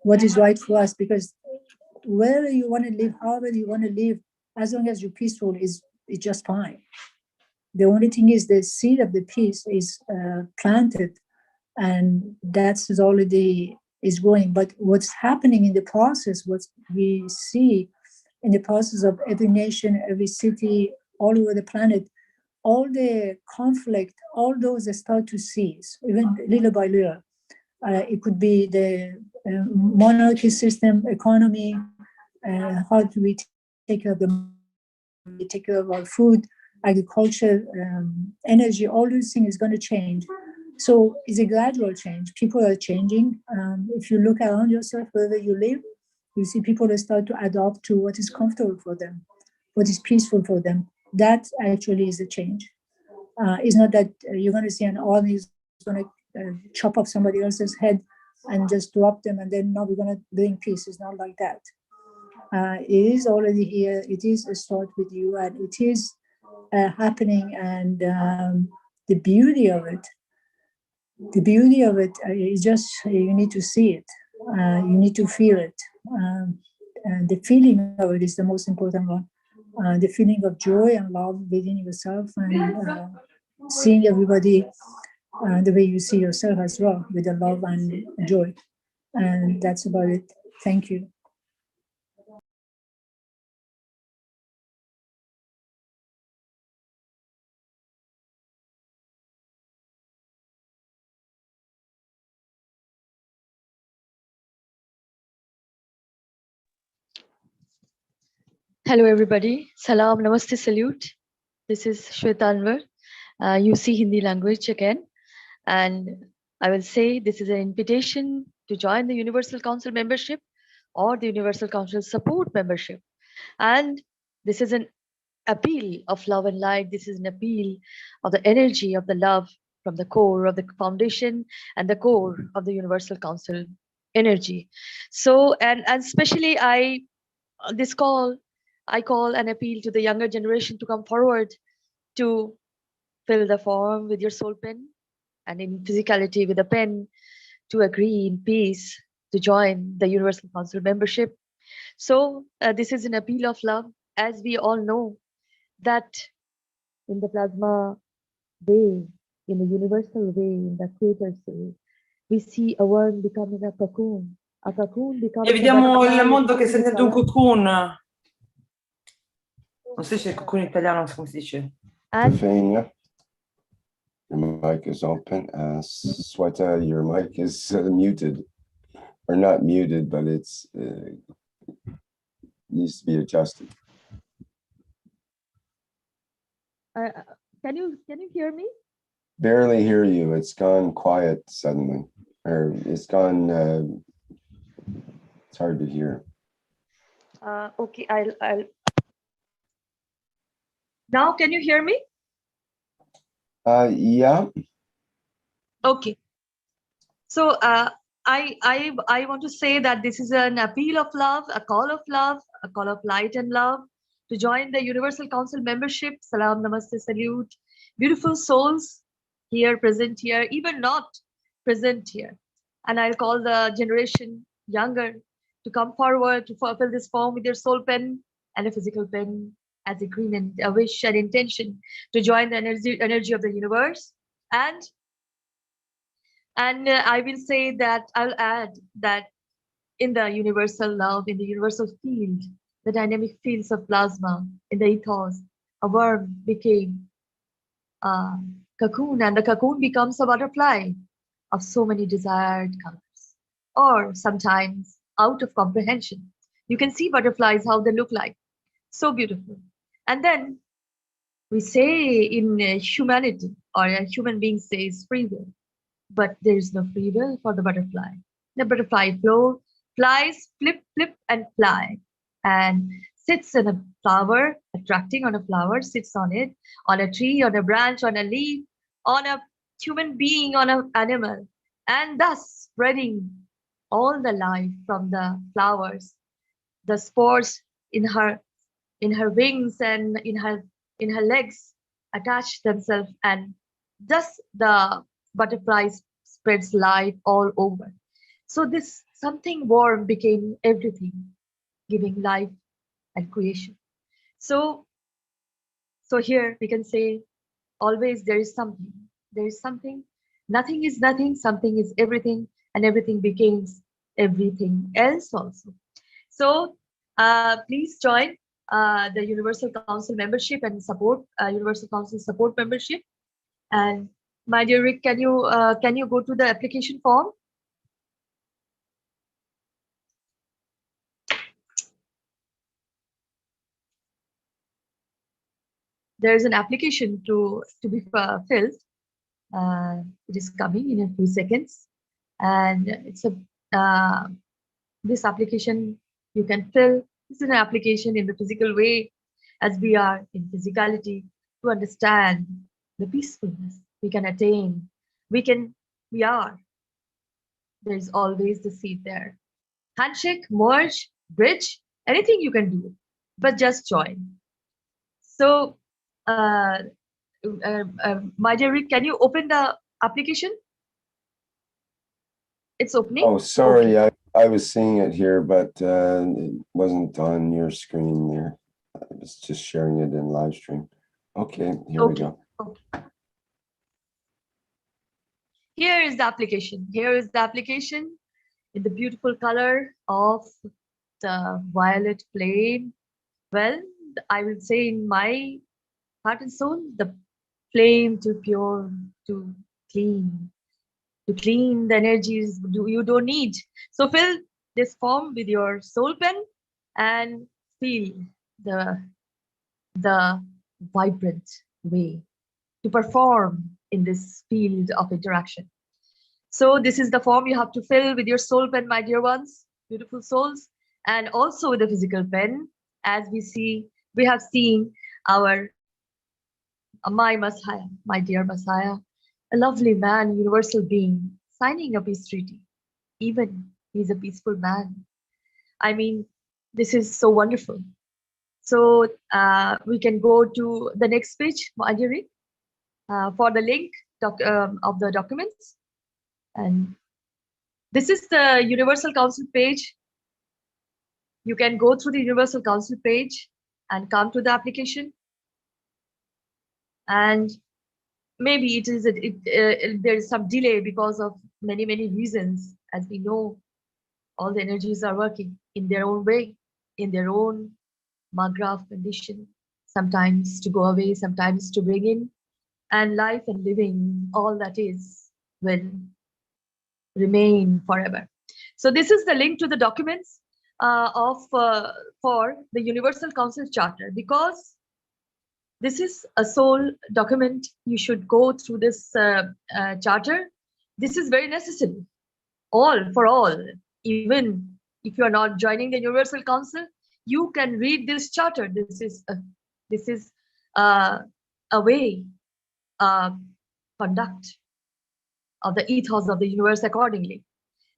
what is right for us, because wherever you want to live, however you want to live, as long as you're peaceful, is just fine. The only thing is the seed of the peace is planted, and that's already is going. But what's happening in the process, what we see in the process of every nation, every city, all over the planet, all the conflict, all those start to cease, even little by little. It could be the monarchy system, economy, how do we take care of take care of our food, agriculture, energy, all these things is going to change. So it's a gradual change. People are changing. If you look around yourself, wherever you live, you see people that start to adopt to what is comfortable for them, what is peaceful for them. That actually is a change. It's not that you're going to see an army is going to chop off somebody else's head and just drop them, and then now we're going to bring peace. It's not like that. It is already here. It is a start with you, and it is happening. And the beauty of it is just you need to see it. You need to feel it. And the feeling of it is the most important one. The feeling of joy and love within yourself, and seeing everybody the way you see yourself as well, with the love and joy. And that's about it. Thank you. Hello, everybody. Salam, namaste, salute. This is Shweta Anwar, UC Hindi language again. And I will say this is an invitation to join the Universal Council membership or the Universal Council support membership. And this is an appeal of love and light. This is an appeal of the energy of the love from the core of the foundation and the core of the Universal Council energy. So, and especially I call an appeal to the younger generation to come forward to fill the form with your soul pen, and in physicality with a pen, to agree in peace to join the Universal Council membership. So this is an appeal of love, as we all know that in the plasma way, in the universal way, in the creator's way, we see a world becoming a cocoon becoming E vediamo il mondo che sta diventando un cocoon. Non so se c'è il cocoon in italiano, non so come si dice. Tefania, your mic is open. Sweta, your mic is muted, or not muted, but it's needs to be adjusted. Can you hear me? Barely hear you. It's gone quiet suddenly, or it's gone. It's hard to hear. Okay, I'll. Now, can you hear me? Yeah. Okay. So I want to say that this is an appeal of love, a call of love, a call of light and love to join the Universal Council membership. Salam, namaste, salute. Beautiful souls here, present here, even not present here. And I'll call the generation younger to come forward to fulfill this form with their soul pen and a physical pen as agreement, a wish and intention to join the energy of the universe. And I will say that I'll add that in the universal love, in the universal field, the dynamic fields of plasma, in the ethos, a worm became a cocoon, and the cocoon becomes a butterfly of so many desired colors. Or sometimes out of comprehension, you can see butterflies, how they look like. So beautiful. And then we say in humanity, or a human being says free will, but there is no free will for the butterfly. The butterfly flies, flip, flip, and fly, and sits in a flower, attracting on a flower, sits on it, on a tree, on a branch, on a leaf, on a human being, on an animal, and thus spreading all the life from the flowers, the spores in her wings and in her legs attach themselves, and thus the butterfly spreads life all over. So this something warm became everything, giving life and creation. So here we can say always there is something. There is something. Nothing is nothing. Something is everything, and everything becomes everything else also. So please join the Universal Council membership and support Universal Council support membership. And my dear Rick, can you go to the application form? There is an application to be filled. It is coming in a few seconds, and it's a this application you can fill. This is an application in the physical way, as we are in physicality, to understand the peacefulness we can attain. We are. There is always the seed there. Handshake, merge, bridge, anything you can do, but just join. So, my dear Rick, can you open the application? It's opening. Oh, sorry, okay. I was seeing it here, but it wasn't on your screen there. I was just sharing it in live stream. Okay, here we go. Okay. Here is the application. Here is the application in the beautiful color of the violet flame. Well, I will say in my heart and soul, the flame to pure, to clean the energies you don't need. So fill this form with your soul pen and feel the vibrant way to perform in this field of interaction. So this is the form you have to fill with your soul pen, my dear ones, beautiful souls, and also with a physical pen. As we have seen our my Messiah, my dear Messiah, a lovely man, universal being, signing a peace treaty. Even he's a peaceful man. I mean, this is so wonderful. So we can go to the next page, my dear Rick, for the link of the documents. And this is the Universal Council page. You can go through the Universal Council page and come to the application. And maybe there is some delay because of many reasons. As we know, all the energies are working in their own way, in their own Maghraf condition, sometimes to go away, sometimes to bring in, and life and living, all that is, will remain forever. So this is the link to the documents for the Universal Council Charter, because this is a sole document. You should go through this charter. This is very necessary, for all. Even if you are not joining the Universal Council, you can read this charter. This is a way, conduct of the ethos of the universe accordingly.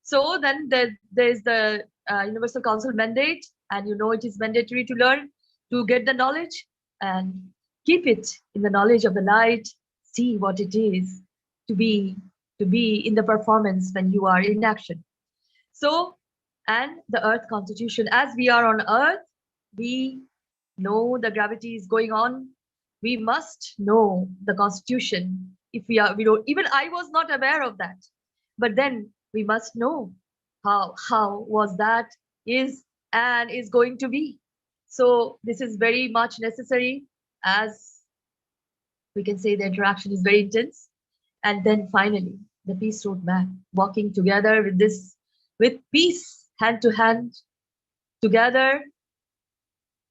So then there's the Universal Council mandate, and you know it is mandatory to learn, to get the knowledge, and keep it in the knowledge of the light. See what it is to be in the performance when you are in action. So, and the Earth Constitution, as we are on Earth, we know the gravity is going on. We must know the Constitution. If we don't, even I was not aware of that. But then we must know how was that, is, and is going to be. So this is very much necessary, as we can say the interaction is very intense. And then finally, the peace roadmap, walking together with peace, hand to hand, together,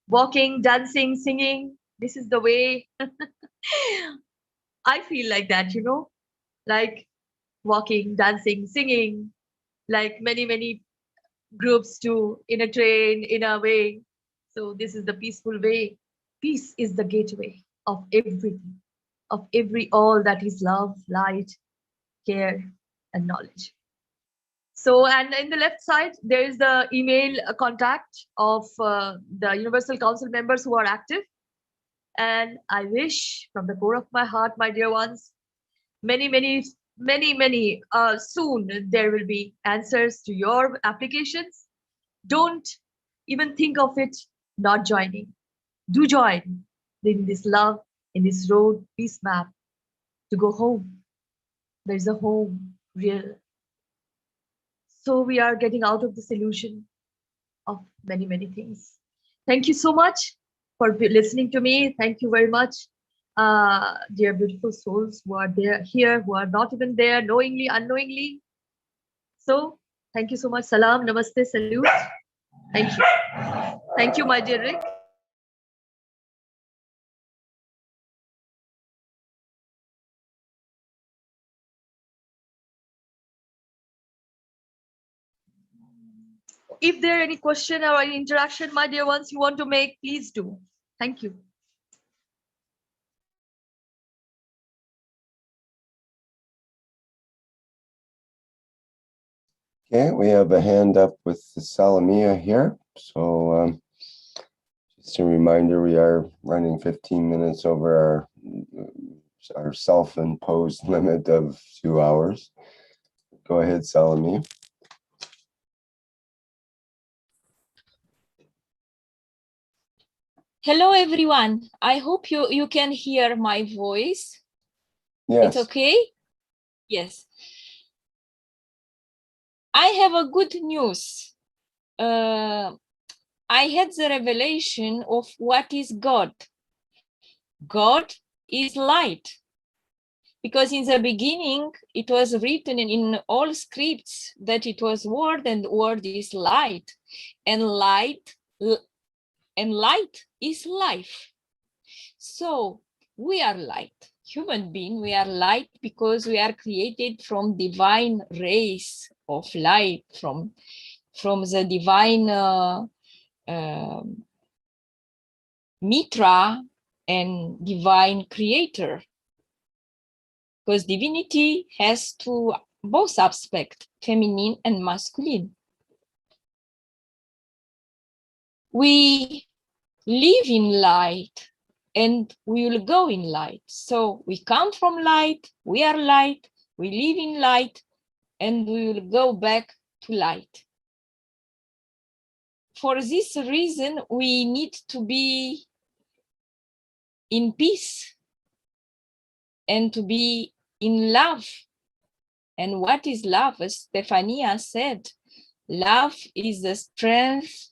walking, dancing, singing. This is the way I feel like that, you know, like walking, dancing, singing, like many groups too, in a train, in a way. So this is the peaceful way. Peace is the gateway of everything, of all that is love, light, care, and knowledge. So, and in the left side, there is the email contact of the Universal Council members who are active. And I wish from the core of my heart, my dear ones, many, soon there will be answers to your applications. Don't even think of it not joining. Do join in this love, in this road, peace map, to go home. There's a home, real. So we are getting out of this illusion of many things. Thank you so much for listening to me. Thank you very much, dear beautiful souls who are there here, who are not even there, knowingly, unknowingly. So thank you so much. Salam, namaste, salute. Thank you. Thank you, my dear Rick. If there are any question or any interaction, my dear ones, you want to make, please do. Thank you. Okay, we have a hand up with Salamia here. So just a reminder, we are running 15 minutes over our self-imposed limit of 2 hours. Go ahead, Salamia. Hello, everyone. I hope you can hear my voice. Yes. It's okay? Yes. I have a good news. I had the revelation of what is God. God is light. Because in the beginning, it was written in all scripts that it was word, and word is light. And light is life. So we are light. Human being, we are light because we are created from divine rays of light, from the divine Mitra and divine creator. Because divinity has both aspects, feminine and masculine. We live in light and we will go in light. So we come from light, we are light, we live in light, and we will go back to light. For this reason, we need to be in peace and to be in love. And what is love? As Stefania said, love is the strength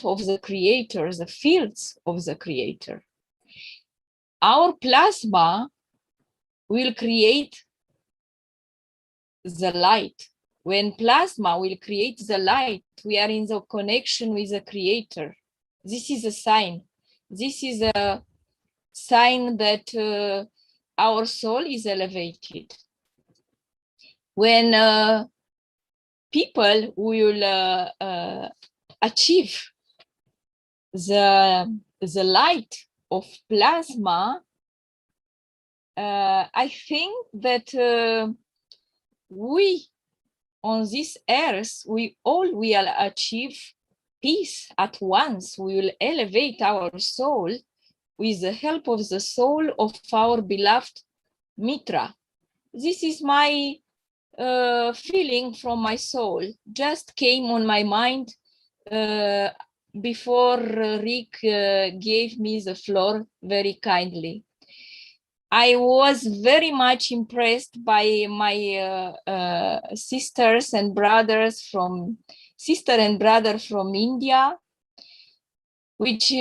of the creator, the fields of the creator. Our plasma will create the light. When plasma will create the light, we are in the connection with the creator. This is a sign. This is a sign that our soul is elevated. When people will achieve the light of plasma, I think that we on this earth, we all will achieve peace at once. We will elevate our soul with the help of the soul of our beloved Mitra. This is my feeling from my soul, just came on my mind before Rick gave me the floor very kindly. I was very much impressed by my sister and brother from India, which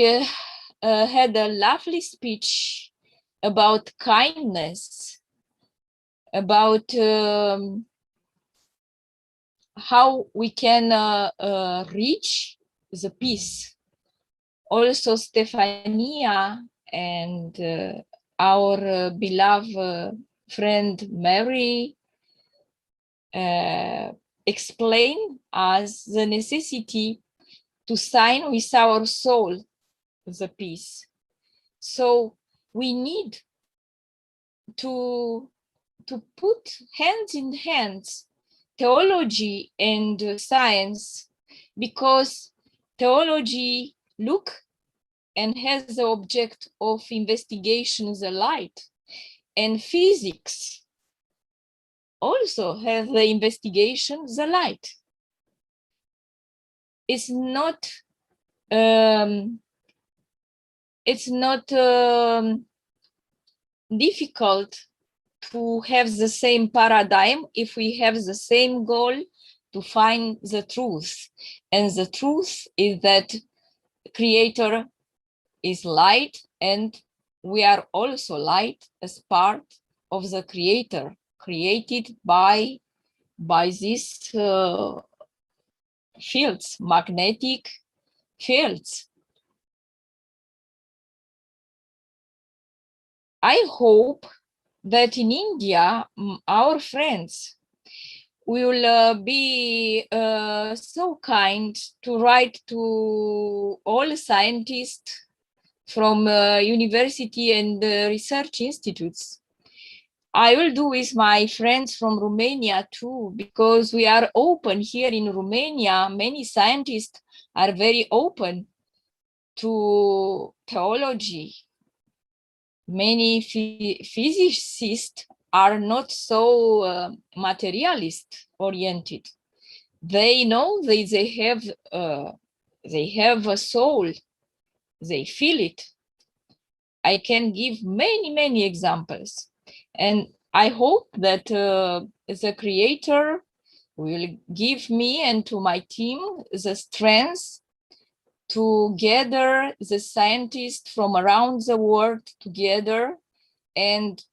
had a lovely speech about kindness, about how we can reach the peace. Also, Stefania and our beloved friend Mary explain us the necessity to sign with our soul the peace. So we need to put hands in hands theology and science, because theology look and has the object of investigation the light, and physics also has the investigation the light. It's not difficult to have the same paradigm if we have the same goal to find the truth. And the truth is that Creator is light, and we are also light as part of the Creator, created by these fields, magnetic fields. I hope that in India, our friends will be so kind to write to all scientists from university and research institutes. I will do with my friends from Romania too, because we are open here in Romania. Many scientists are very open to theology. Many physicists are not so materialist oriented. They know they have a soul. They feel it. I can give many examples, and I hope that the Creator will give me and to my team the strength to gather the scientists from around the world together, and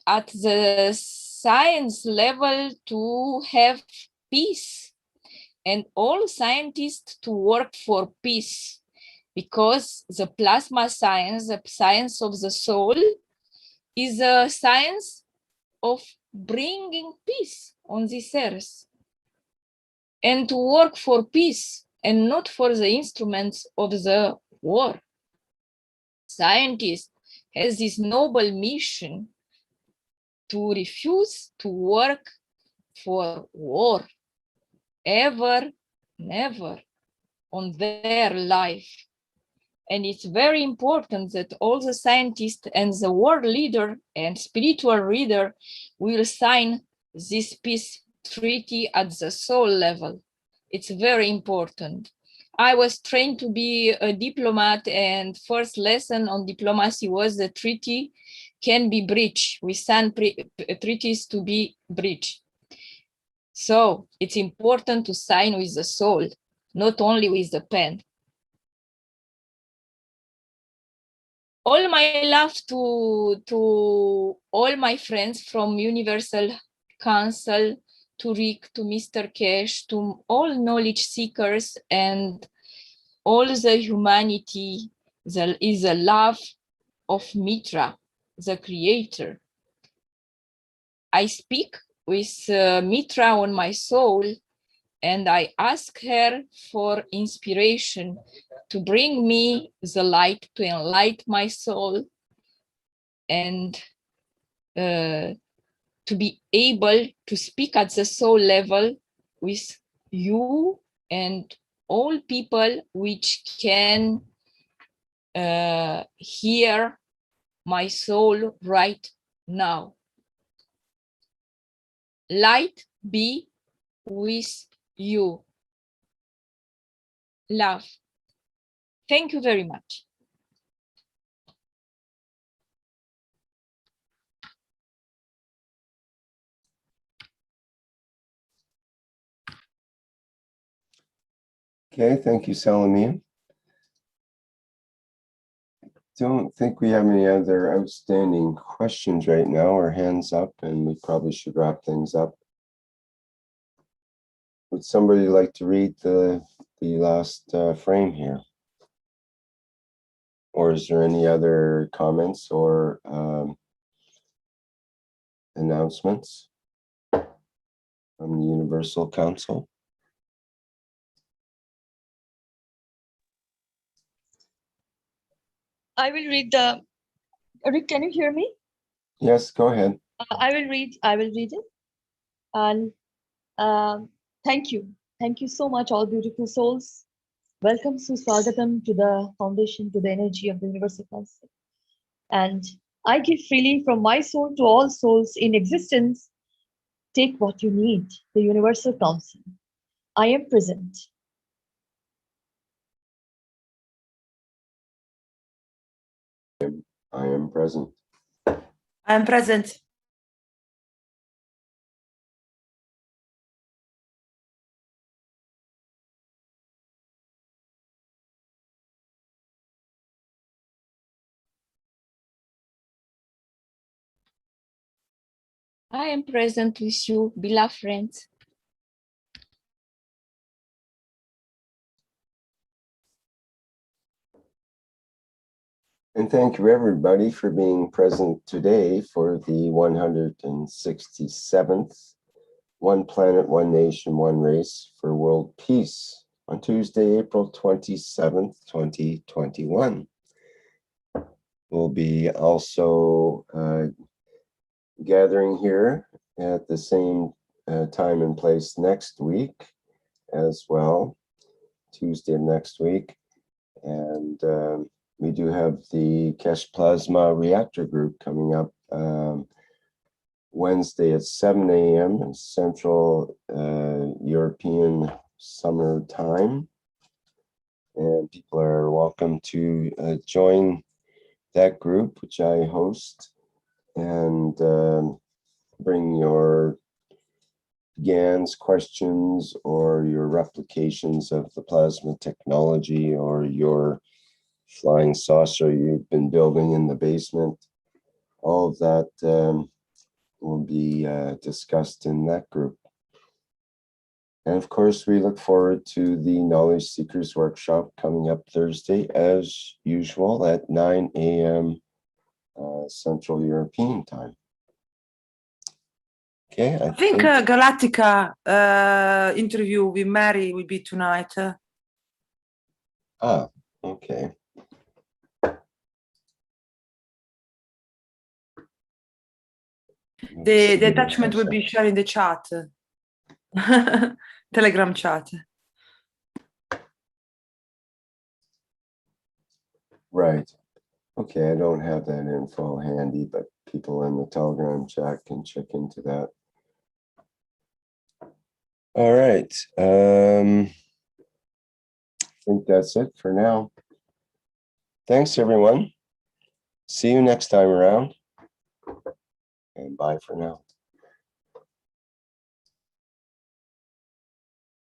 at the science level to have peace, and all scientists to work for peace, because the plasma science, the science of the soul, is a science of bringing peace on this earth, and to work for peace and not for the instruments of the war. Scientists has this noble mission to refuse to work for war, ever, never on their life. And it's very important that all the scientists and the world leader and spiritual leader will sign this peace treaty at the soul level. It's very important. I was trained to be a diplomat, and first lesson on diplomacy was the treaty can be breached. We send treaties to be breached. So it's important to sign with the soul, not only with the pen. All my love to all my friends from Universal Council, to Rick, to Mr. Keshe, to all knowledge seekers and all the humanity that is the love of Mitra, the Creator. I speak with Mitra on my soul, and I ask her for inspiration to bring me the light, to enlighten my soul, and to be able to speak at the soul level with you and all people which can hear my soul right now. Light be with you. Love. Thank you very much. Okay, thank you, Salome. Don't think we have any other outstanding questions right now or hands up, and we probably should wrap things up. Would somebody like to read the last frame here? Or is there any other comments or announcements from the Universal Council? I will read the. Rick, can you hear me? Yes, go ahead. I will read it. And thank you so much, all beautiful souls. Welcome, Suswagatam, to the foundation, to the energy of the Universal Council. And I give freely from my soul to all souls in existence. Take what you need, the Universal Council. I am present. I am present. I am present. I am present with you, beloved friends. And thank you, everybody, for being present today for the 167th One Planet, One Nation, One Race for World Peace on Tuesday, April 27th, 2021. We'll be also gathering here at the same time and place next week as well, Tuesday of next week. And we do have the Keshe Plasma Reactor group coming up Wednesday at 7 a.m. in Central European Summer Time. And people are welcome to join that group, which I host, and bring your GANs, questions, or your replications of the plasma technology, or your flying saucer you've been building in the basement. All of that will be discussed in that group. And of course, we look forward to the Knowledge Seekers Workshop coming up Thursday, as usual, at 9 a.m. Central European Time. Okay, I think Galactica interview with Mary will be tonight. Ah, okay. The attachment will be shared in the chat, Telegram chat. Right. Okay, I don't have that info handy, but people in the Telegram chat can check into that. All right. I think that's it for now. Thanks, everyone. See you next time around. And bye for now.